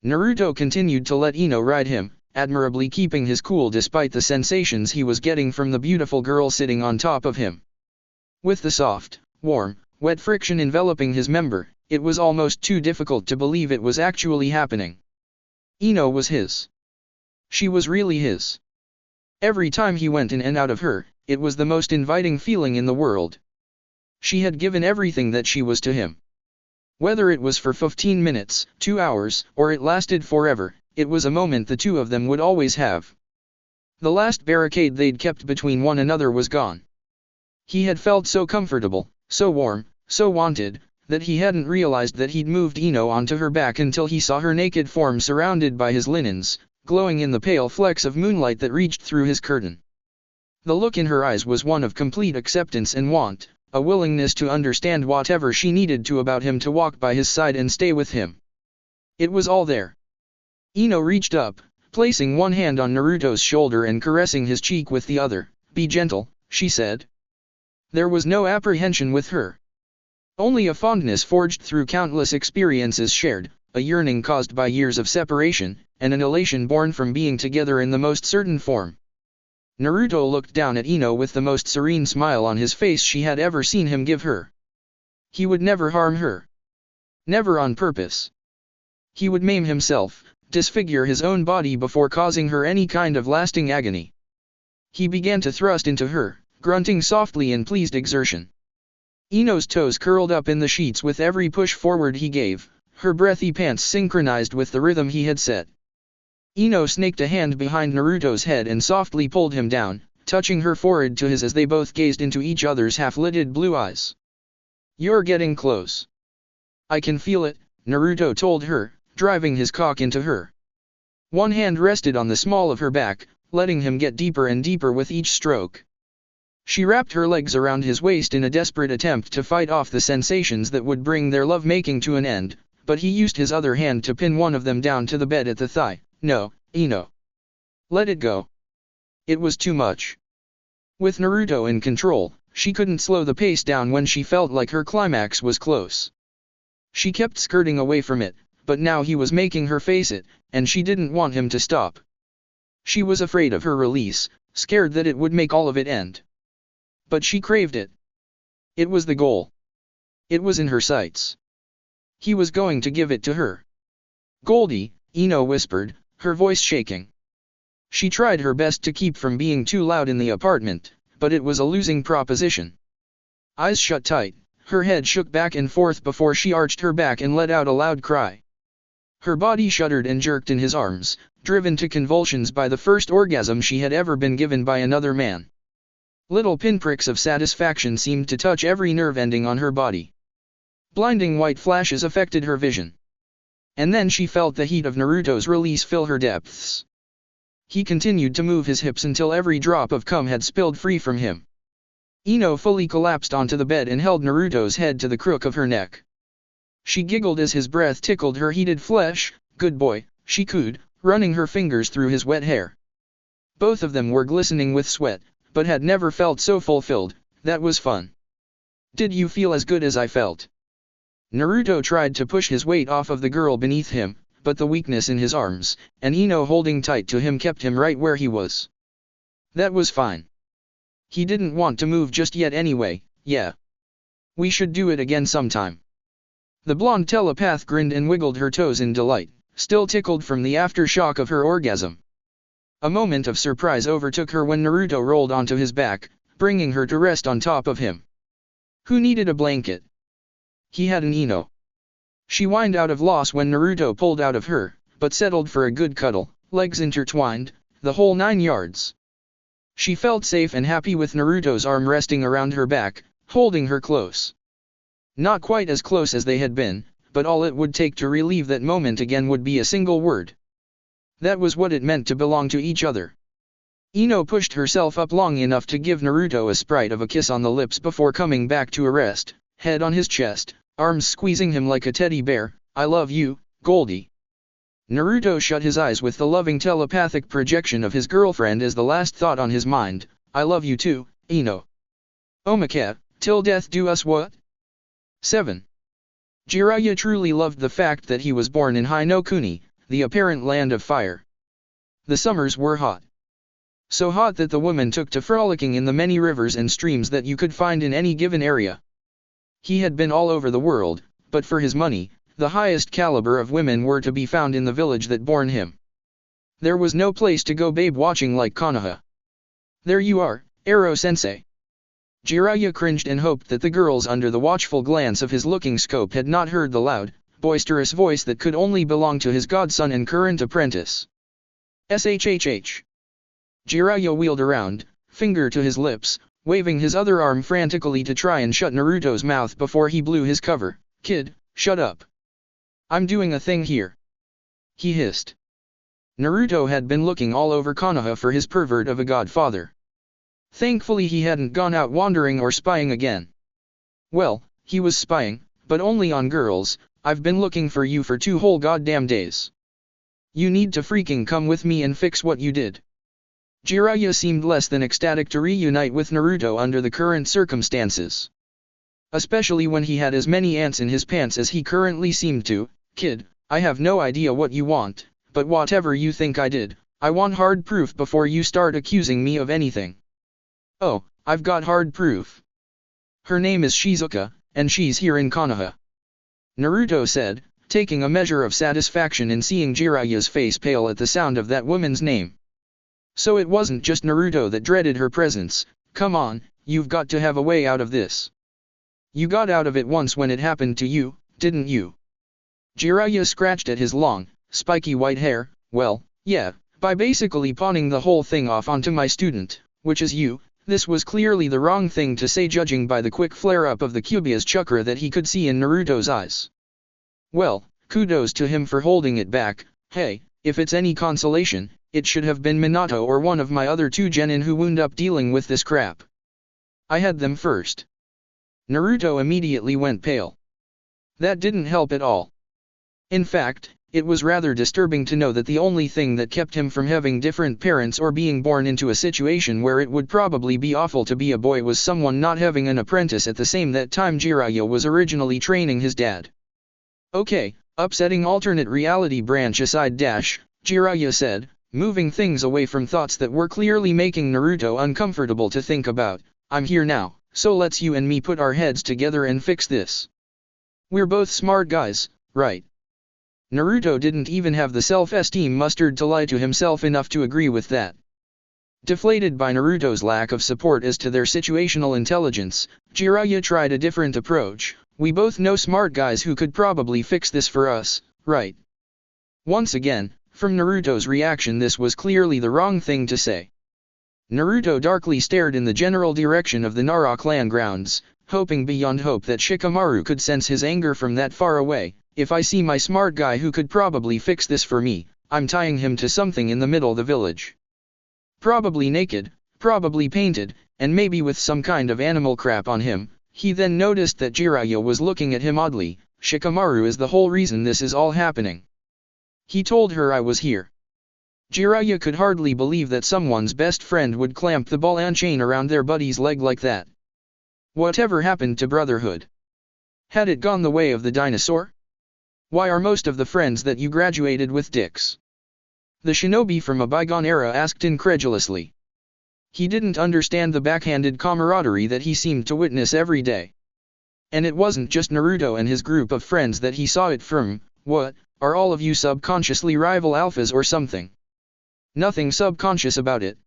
Naruto continued to let Ino ride him, admirably keeping his cool despite the sensations he was getting from the beautiful girl sitting on top of him. With the soft, warm, wet friction enveloping his member, it was almost too difficult to believe it was actually happening. Ino was his. She was really his. Every time he went in and out of her, it was the most inviting feeling in the world. She had given everything that she was to him. Whether it was for 15 minutes, 2 hours, or it lasted forever, it was a moment the two of them would always have. The last barricade they'd kept between one another was gone. He had felt so comfortable, so warm, so wanted, that he hadn't realized that he'd moved Ino onto her back until he saw her naked form surrounded by his linens, glowing in the pale flecks of moonlight that reached through his curtain. The look in her eyes was one of complete acceptance and want, a willingness to understand whatever she needed to about him to walk by his side and stay with him. It was all there. Ino reached up, placing one hand on Naruto's shoulder and caressing his cheek with the other. "Be gentle," she said. There was no apprehension with her. Only a fondness forged through countless experiences shared, a yearning caused by years of separation, and an elation born from being together in the most certain form. Naruto looked down at Ino with the most serene smile on his face she had ever seen him give her. He would never harm her. Never on purpose. He would maim himself, disfigure his own body before causing her any kind of lasting agony. He began to thrust into her, grunting softly in pleased exertion. Ino's toes curled up in the sheets with every push forward he gave, her breathy pants synchronized with the rhythm he had set. Ino snaked a hand behind Naruto's head and softly pulled him down, touching her forehead to his as they both gazed into each other's half-lidded blue eyes. "You're getting close. I can feel it," Naruto told her, driving his cock into her. One hand rested on the small of her back, letting him get deeper and deeper with each stroke. She wrapped her legs around his waist in a desperate attempt to fight off the sensations that would bring their love-making to an end, but he used his other hand to pin one of them down to the bed at the thigh. "No, Ino. Let it go." It was too much. With Naruto in control, she couldn't slow the pace down when she felt like her climax was close. She kept skirting away from it, but now he was making her face it, and she didn't want him to stop. She was afraid of her release, scared that it would make all of it end. But she craved it. It was the goal. It was in her sights. He was going to give it to her. "Goldie," Ino whispered, her voice shaking. She tried her best to keep from being too loud in the apartment, but it was a losing proposition. Eyes shut tight, her head shook back and forth before she arched her back and let out a loud cry. Her body shuddered and jerked in his arms, driven to convulsions by the first orgasm she had ever been given by another man. Little pinpricks of satisfaction seemed to touch every nerve ending on her body. Blinding white flashes affected her vision. And then she felt the heat of Naruto's release fill her depths. He continued to move his hips until every drop of cum had spilled free from him. Ino fully collapsed onto the bed and held Naruto's head to the crook of her neck. She giggled as his breath tickled her heated flesh. "Good boy," she cooed, running her fingers through his wet hair. Both of them were glistening with sweat, but had never felt so fulfilled. That was fun. "Did you feel as good as I felt?" Naruto tried to push his weight off of the girl beneath him, but the weakness in his arms, and Ino holding tight to him kept him right where he was. That was fine. He didn't want to move just yet anyway. "Yeah. We should do it again sometime." The blonde telepath grinned and wiggled her toes in delight, still tickled from the aftershock of her orgasm. A moment of surprise overtook her when Naruto rolled onto his back, bringing her to rest on top of him. Who needed a blanket? He had an Ino. She whined out of loss when Naruto pulled out of her, but settled for a good cuddle, legs intertwined, the whole 9 yards. She felt safe and happy with Naruto's arm resting around her back, holding her close. Not quite as close as they had been, but all it would take to relieve that moment again would be a single word. That was what it meant to belong to each other. Ino pushed herself up long enough to give Naruto a sprite of a kiss on the lips before coming back to a rest, head on his chest, arms squeezing him like a teddy bear. I love you, Goldie. Naruto shut his eyes with the loving telepathic projection of his girlfriend as the last thought on his mind. I love you too, Ino. Omaka, till death do us what? 7. Jiraiya truly loved the fact that he was born in High no Kuni, the apparent land of fire. The summers were hot. So hot that the women took to frolicking in the many rivers and streams that you could find in any given area. He had been all over the world, but for his money, the highest caliber of women were to be found in the village that born him. There was no place to go babe watching like Konoha. There you are, Ero-sensei. Jiraiya cringed and hoped that the girls under the watchful glance of his looking scope had not heard the loud, boisterous voice that could only belong to his godson and current apprentice. SHHH. Jiraiya wheeled around, finger to his lips, waving his other arm frantically to try and shut Naruto's mouth before he blew his cover. Kid, shut up. I'm doing a thing here. He hissed. Naruto had been looking all over Konoha for his pervert of a godfather. Thankfully he hadn't gone out wandering or spying again. Well, he was spying, but only on girls. I've been looking for you for 2 whole goddamn days. You need to freaking come with me and fix what you did. Jiraiya seemed less than ecstatic to reunite with Naruto under the current circumstances. Especially when he had as many ants in his pants as he currently seemed to. Kid, I have no idea what you want, but whatever you think I did, I want hard proof before you start accusing me of anything. Oh, I've got hard proof. Her name is Shizuka, and she's here in Konoha. Naruto said, taking a measure of satisfaction in seeing Jiraiya's face pale at the sound of that woman's name. So it wasn't just Naruto that dreaded her presence. Come on, you've got to have a way out of this. You got out of it once when it happened to you, didn't you? Jiraiya scratched at his long, spiky white hair. Well, yeah, by basically pawning the whole thing off onto my student, which is you. This was clearly the wrong thing to say judging by the quick flare-up of the Kyuubi's chakra that he could see in Naruto's eyes. Well, kudos to him for holding it back. Hey, if it's any consolation, it should have been Minato or one of my other 2 genin who wound up dealing with this crap. I had them first. Naruto immediately went pale. That didn't help at all. In fact, it was rather disturbing to know that the only thing that kept him from having different parents or being born into a situation where it would probably be awful to be a boy was someone not having an apprentice at the same that time Jiraiya was originally training his dad. Okay, upsetting alternate reality branch aside Jiraiya said, moving things away from thoughts that were clearly making Naruto uncomfortable to think about. I'm here now, so let's you and me put our heads together and fix this. We're both smart guys, right? Naruto didn't even have the self-esteem mustered to lie to himself enough to agree with that. Deflated by Naruto's lack of support as to their situational intelligence, Jiraiya tried a different approach. We both know smart guys who could probably fix this for us, right? Once again, from Naruto's reaction this was clearly the wrong thing to say. Naruto darkly stared in the general direction of the Nara clan grounds, hoping beyond hope that Shikamaru could sense his anger from that far away. If I see my smart guy who could probably fix this for me, I'm tying him to something in the middle of the village. Probably naked, probably painted, and maybe with some kind of animal crap on him. He then noticed that Jiraiya was looking at him oddly. Shikamaru is the whole reason this is all happening. He told her I was here. Jiraiya could hardly believe that someone's best friend would clamp the ball and chain around their buddy's leg like that. Whatever happened to brotherhood? Had it gone the way of the dinosaur? Why are most of the friends that you graduated with dicks? The shinobi from a bygone era asked incredulously. He didn't understand the backhanded camaraderie that he seemed to witness every day. And it wasn't just Naruto and his group of friends that he saw it from. What, are all of you subconsciously rival alphas or something? Nothing subconscious about it.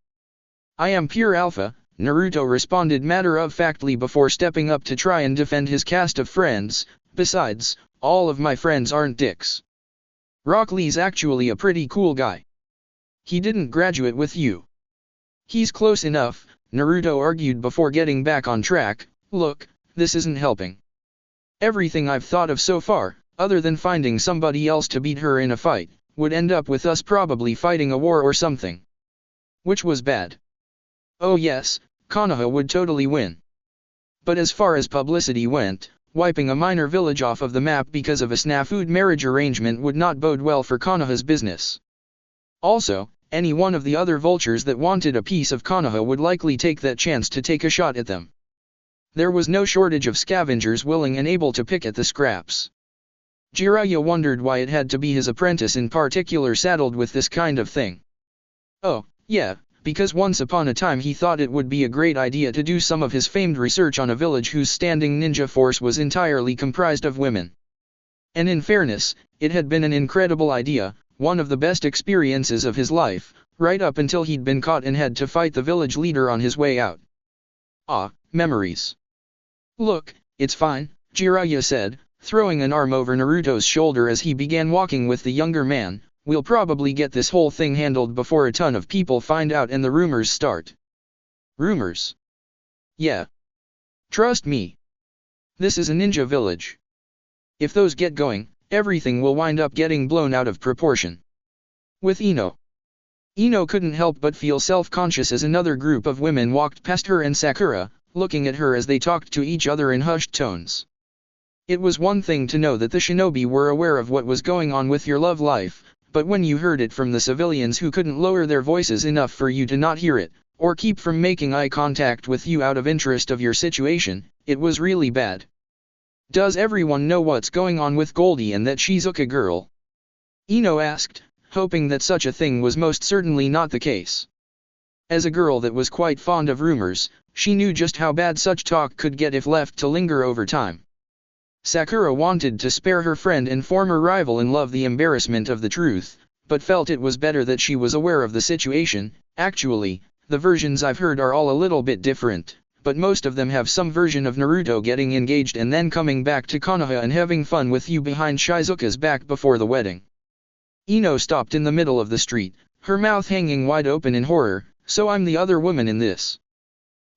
I am pure alpha, Naruto responded matter-of-factly before stepping up to try and defend his cast of friends. Besides, all of my friends aren't dicks. Rock Lee's actually a pretty cool guy. He didn't graduate with you. He's close enough, Naruto argued before getting back on track. Look, this isn't helping. Everything I've thought of so far, other than finding somebody else to beat her in a fight, would end up with us probably fighting a war or something. Which was bad. Oh yes, Konoha would totally win. But as far as publicity went, wiping a minor village off of the map because of a snafu'd marriage arrangement would not bode well for Konoha's business. Also, any one of the other vultures that wanted a piece of Konoha would likely take that chance to take a shot at them. There was no shortage of scavengers willing and able to pick at the scraps. Jiraiya wondered why it had to be his apprentice in particular saddled with this kind of thing. Oh, yeah, because once upon a time he thought it would be a great idea to do some of his famed research on a village whose standing ninja force was entirely comprised of women. And in fairness, it had been an incredible idea, one of the best experiences of his life, right up until he'd been caught and had to fight the village leader on his way out. Ah, memories. Look, it's fine, Jiraiya said, throwing an arm over Naruto's shoulder as he began walking with the younger man. We'll probably get this whole thing handled before a ton of people find out and the rumors start. Rumors? Yeah. Trust me. This is a ninja village. If those get going, everything will wind up getting blown out of proportion. With Ino. Ino couldn't help but feel self-conscious as another group of women walked past her and Sakura, looking at her as they talked to each other in hushed tones. It was one thing to know that the shinobi were aware of what was going on with your love life, but when you heard it from the civilians who couldn't lower their voices enough for you to not hear it, or keep from making eye contact with you out of interest of your situation, it was really bad. Does everyone know what's going on with Goldie and that Shizuka girl? Ino asked, hoping that such a thing was most certainly not the case. As a girl that was quite fond of rumors, she knew just how bad such talk could get if left to linger over time. Sakura wanted to spare her friend and former rival-in-love the embarrassment of the truth, but felt it was better that she was aware of the situation. Actually, the versions I've heard are all a little bit different, but most of them have some version of Naruto getting engaged and then coming back to Konoha and having fun with you behind Shizuka's back before the wedding. Ino stopped in the middle of the street, her mouth hanging wide open in horror. So I'm the other woman in this.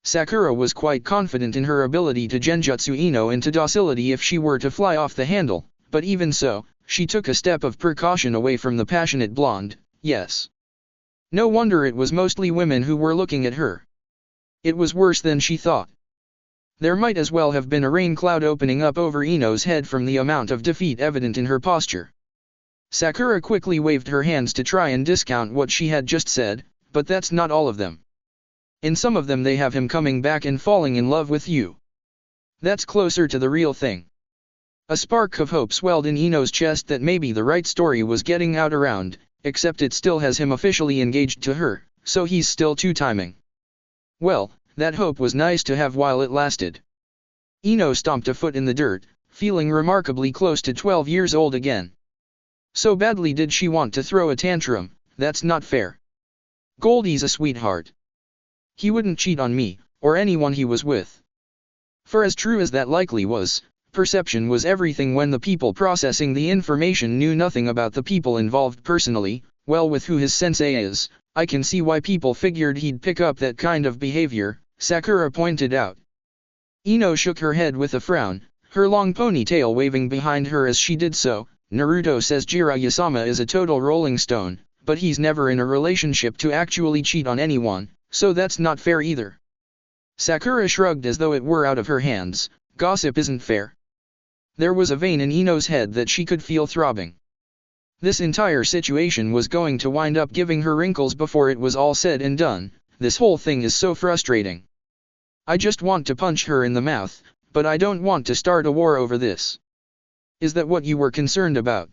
Sakura was quite confident in her ability to genjutsu Ino into docility if she were to fly off the handle, but even so, she took a step of precaution away from the passionate blonde. Yes. No wonder it was mostly women who were looking at her. It was worse than she thought. There might as well have been a rain cloud opening up over Ino's head from the amount of defeat evident in her posture. Sakura quickly waved her hands to try and discount what she had just said. But that's not all of them. In some of them they have him coming back and falling in love with you. That's closer to the real thing. A spark of hope swelled in Ino's chest that maybe the right story was getting out around, except it still has him officially engaged to her, so he's still two-timing. Well, that hope was nice to have while it lasted. Ino stomped a foot in the dirt, feeling remarkably close to 12 years old again. So badly did she want to throw a tantrum. That's not fair. Goldie's a sweetheart. He wouldn't cheat on me, or anyone he was with. For as true as that likely was, perception was everything when the people processing the information knew nothing about the people involved personally. Well, with who his sensei is, I can see why people figured he'd pick up that kind of behavior, Sakura pointed out. Ino shook her head with a frown, her long ponytail waving behind her as she did so. Naruto says Jiraiya-sama is a total rolling stone, but he's never in a relationship to actually cheat on anyone, so that's not fair either. Sakura shrugged as though it were out of her hands. Gossip isn't fair. There was a vein in Ino's head that she could feel throbbing. This entire situation was going to wind up giving her wrinkles before it was all said and done. This whole thing is so frustrating. I just want to punch her in the mouth, but I don't want to start a war over this. Is that what you were concerned about?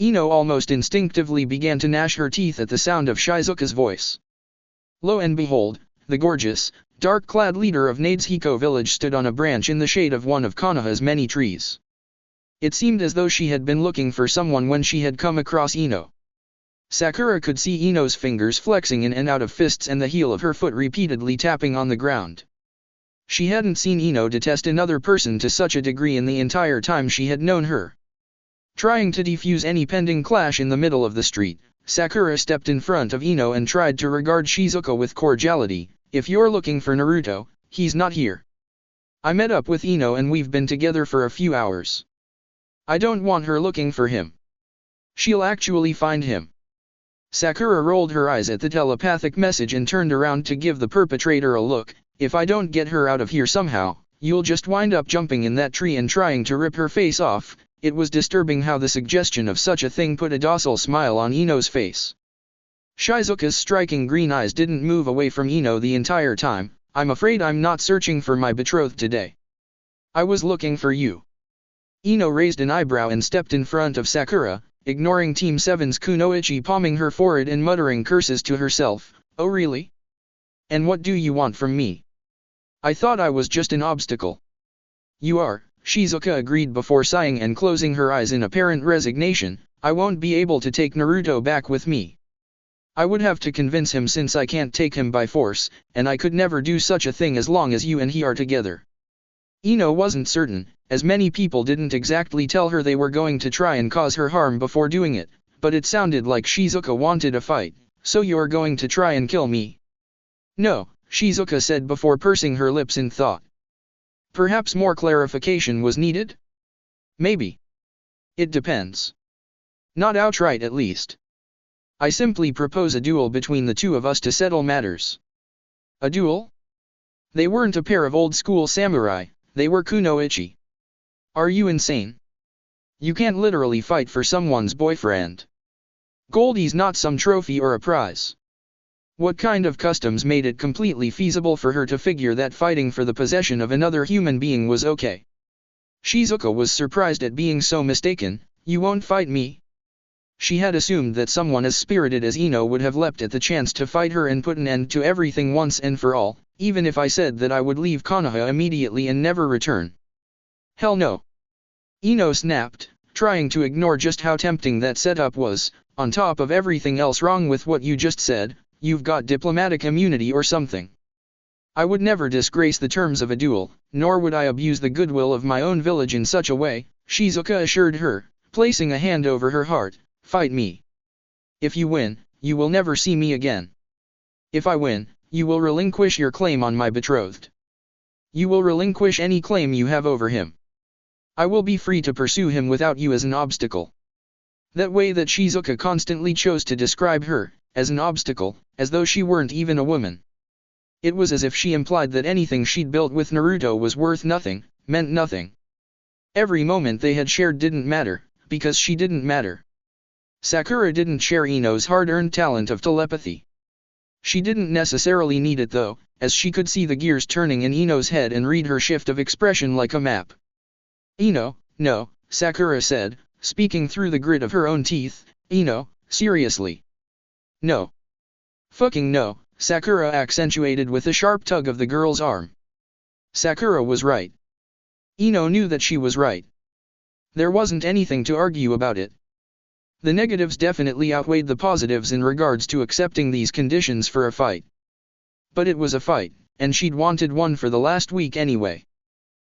Ino almost instinctively began to gnash her teeth at the sound of Shizuka's voice. Lo and behold, the gorgeous, dark-clad leader of Nadeshiko village stood on a branch in the shade of one of Konoha's many trees. It seemed as though she had been looking for someone when she had come across Ino. Sakura could see Ino's fingers flexing in and out of fists and the heel of her foot repeatedly tapping on the ground. She hadn't seen Ino detest another person to such a degree in the entire time she had known her. Trying to defuse any pending clash in the middle of the street, Sakura stepped in front of Ino and tried to regard Shizuka with cordiality. If you're looking for Naruto, he's not here. I met up with Ino and we've been together for a few hours. I don't want her looking for him. She'll actually find him. Sakura rolled her eyes at the telepathic message and turned around to give the perpetrator a look. If I don't get her out of here somehow, you'll just wind up jumping in that tree and trying to rip her face off. It was disturbing how the suggestion of such a thing put a docile smile on Ino's face. Shizuka's striking green eyes didn't move away from Ino the entire time. I'm afraid I'm not searching for my betrothed today. I was looking for you. Ino raised an eyebrow and stepped in front of Sakura, ignoring Team 7's Kunoichi, palming her forehead and muttering curses to herself. Oh really? And what do you want from me? I thought I was just an obstacle. You are, Shizuka agreed before sighing and closing her eyes in apparent resignation. I won't be able to take Naruto back with me. I would have to convince him since I can't take him by force, and I could never do such a thing as long as you and he are together. Ino wasn't certain, as many people didn't exactly tell her they were going to try and cause her harm before doing it, but it sounded like Shizuka wanted a fight. So you're going to try and kill me? No, Shizuka said before pursing her lips in thought. Perhaps more clarification was needed? Maybe. It depends. Not outright at least. I simply propose a duel between the two of us to settle matters. A duel? They weren't a pair of old-school samurai, they were kunoichi. Are you insane? You can't literally fight for someone's boyfriend. Goldie's not some trophy or a prize. What kind of customs made it completely feasible for her to figure that fighting for the possession of another human being was okay? Shizuka was surprised at being so mistaken. You won't fight me? She had assumed that someone as spirited as Ino would have leapt at the chance to fight her and put an end to everything once and for all, even if I said that I would leave Konoha immediately and never return. Hell no. Ino snapped, trying to ignore just how tempting that setup was. On top of everything else wrong with what you just said, you've got diplomatic immunity or something. I would never disgrace the terms of a duel, nor would I abuse the goodwill of my own village in such a way, Shizuka assured her, placing a hand over her heart. Fight me. If you win, you will never see me again. If I win, you will relinquish your claim on my betrothed. You will relinquish any claim you have over him. I will be free to pursue him without you as an obstacle. That way that Shizuka constantly chose to describe her, as an obstacle, as though she weren't even a woman. It was as if she implied that anything she'd built with Naruto was worth nothing, meant nothing. Every moment they had shared didn't matter, because she didn't matter. Sakura didn't share Ino's hard-earned talent of telepathy. She didn't necessarily need it though, as she could see the gears turning in Ino's head and read her shift of expression like a map. Ino, no, Sakura said, speaking through the grit of her own teeth. Ino, seriously. No. Fucking no, Sakura accentuated with a sharp tug of the girl's arm. Sakura was right. Ino knew that she was right. There wasn't anything to argue about it. The negatives definitely outweighed the positives in regards to accepting these conditions for a fight. But it was a fight, and she'd wanted one for the last week anyway.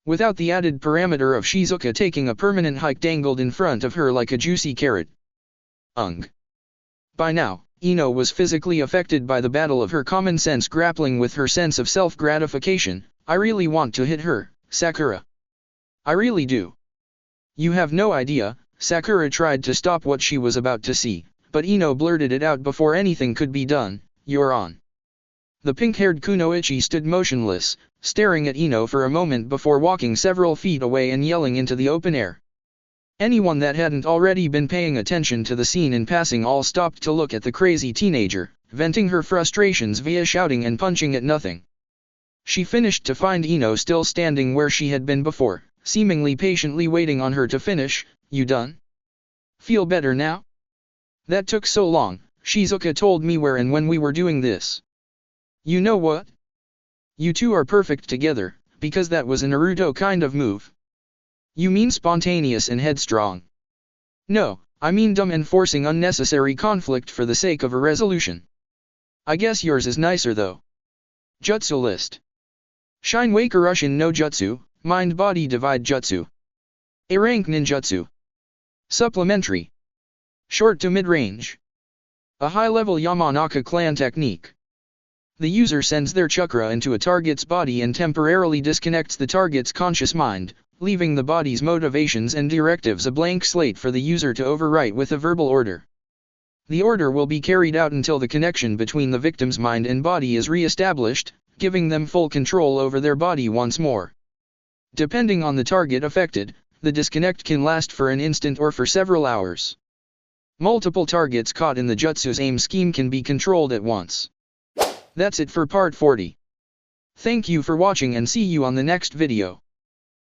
Without the added parameter of Shizuka taking a permanent hike dangled in front of her like a juicy carrot. By now, Ino was physically affected by the battle of her common sense grappling with her sense of self-gratification. I really want to hit her, Sakura. I really do. You have no idea. Sakura tried to stop what she was about to see, but Ino blurted it out before anything could be done. You're on. The pink-haired kunoichi stood motionless, staring at Ino for a moment before walking several feet away and yelling into the open air. Anyone that hadn't already been paying attention to the scene in passing all stopped to look at the crazy teenager, venting her frustrations via shouting and punching at nothing. She finished to find Ino still standing where she had been before, seemingly patiently waiting on her to finish. You done? Feel better now? That took so long. Shizuka told me where and when we were doing this. You know what? You two are perfect together, because that was a Naruto kind of move. You mean spontaneous and headstrong? No, I mean dumb and forcing unnecessary conflict for the sake of a resolution. I guess yours is nicer though. Jutsu list. Shin Wakerushin no Jutsu, Mind-Body Divide Jutsu. A rank ninjutsu. Supplementary. Short to mid-range. A high-level Yamanaka clan technique. The user sends their chakra into a target's body and temporarily disconnects the target's conscious mind, leaving the body's motivations and directives a blank slate for the user to overwrite with a verbal order. The order will be carried out until the connection between the victim's mind and body is re-established, giving them full control over their body once more. Depending on the target affected, the disconnect can last for an instant or for several hours. Multiple targets caught in the jutsu's aim scheme can be controlled at once. That's it for part 40. Thank you for watching and see you on the next video.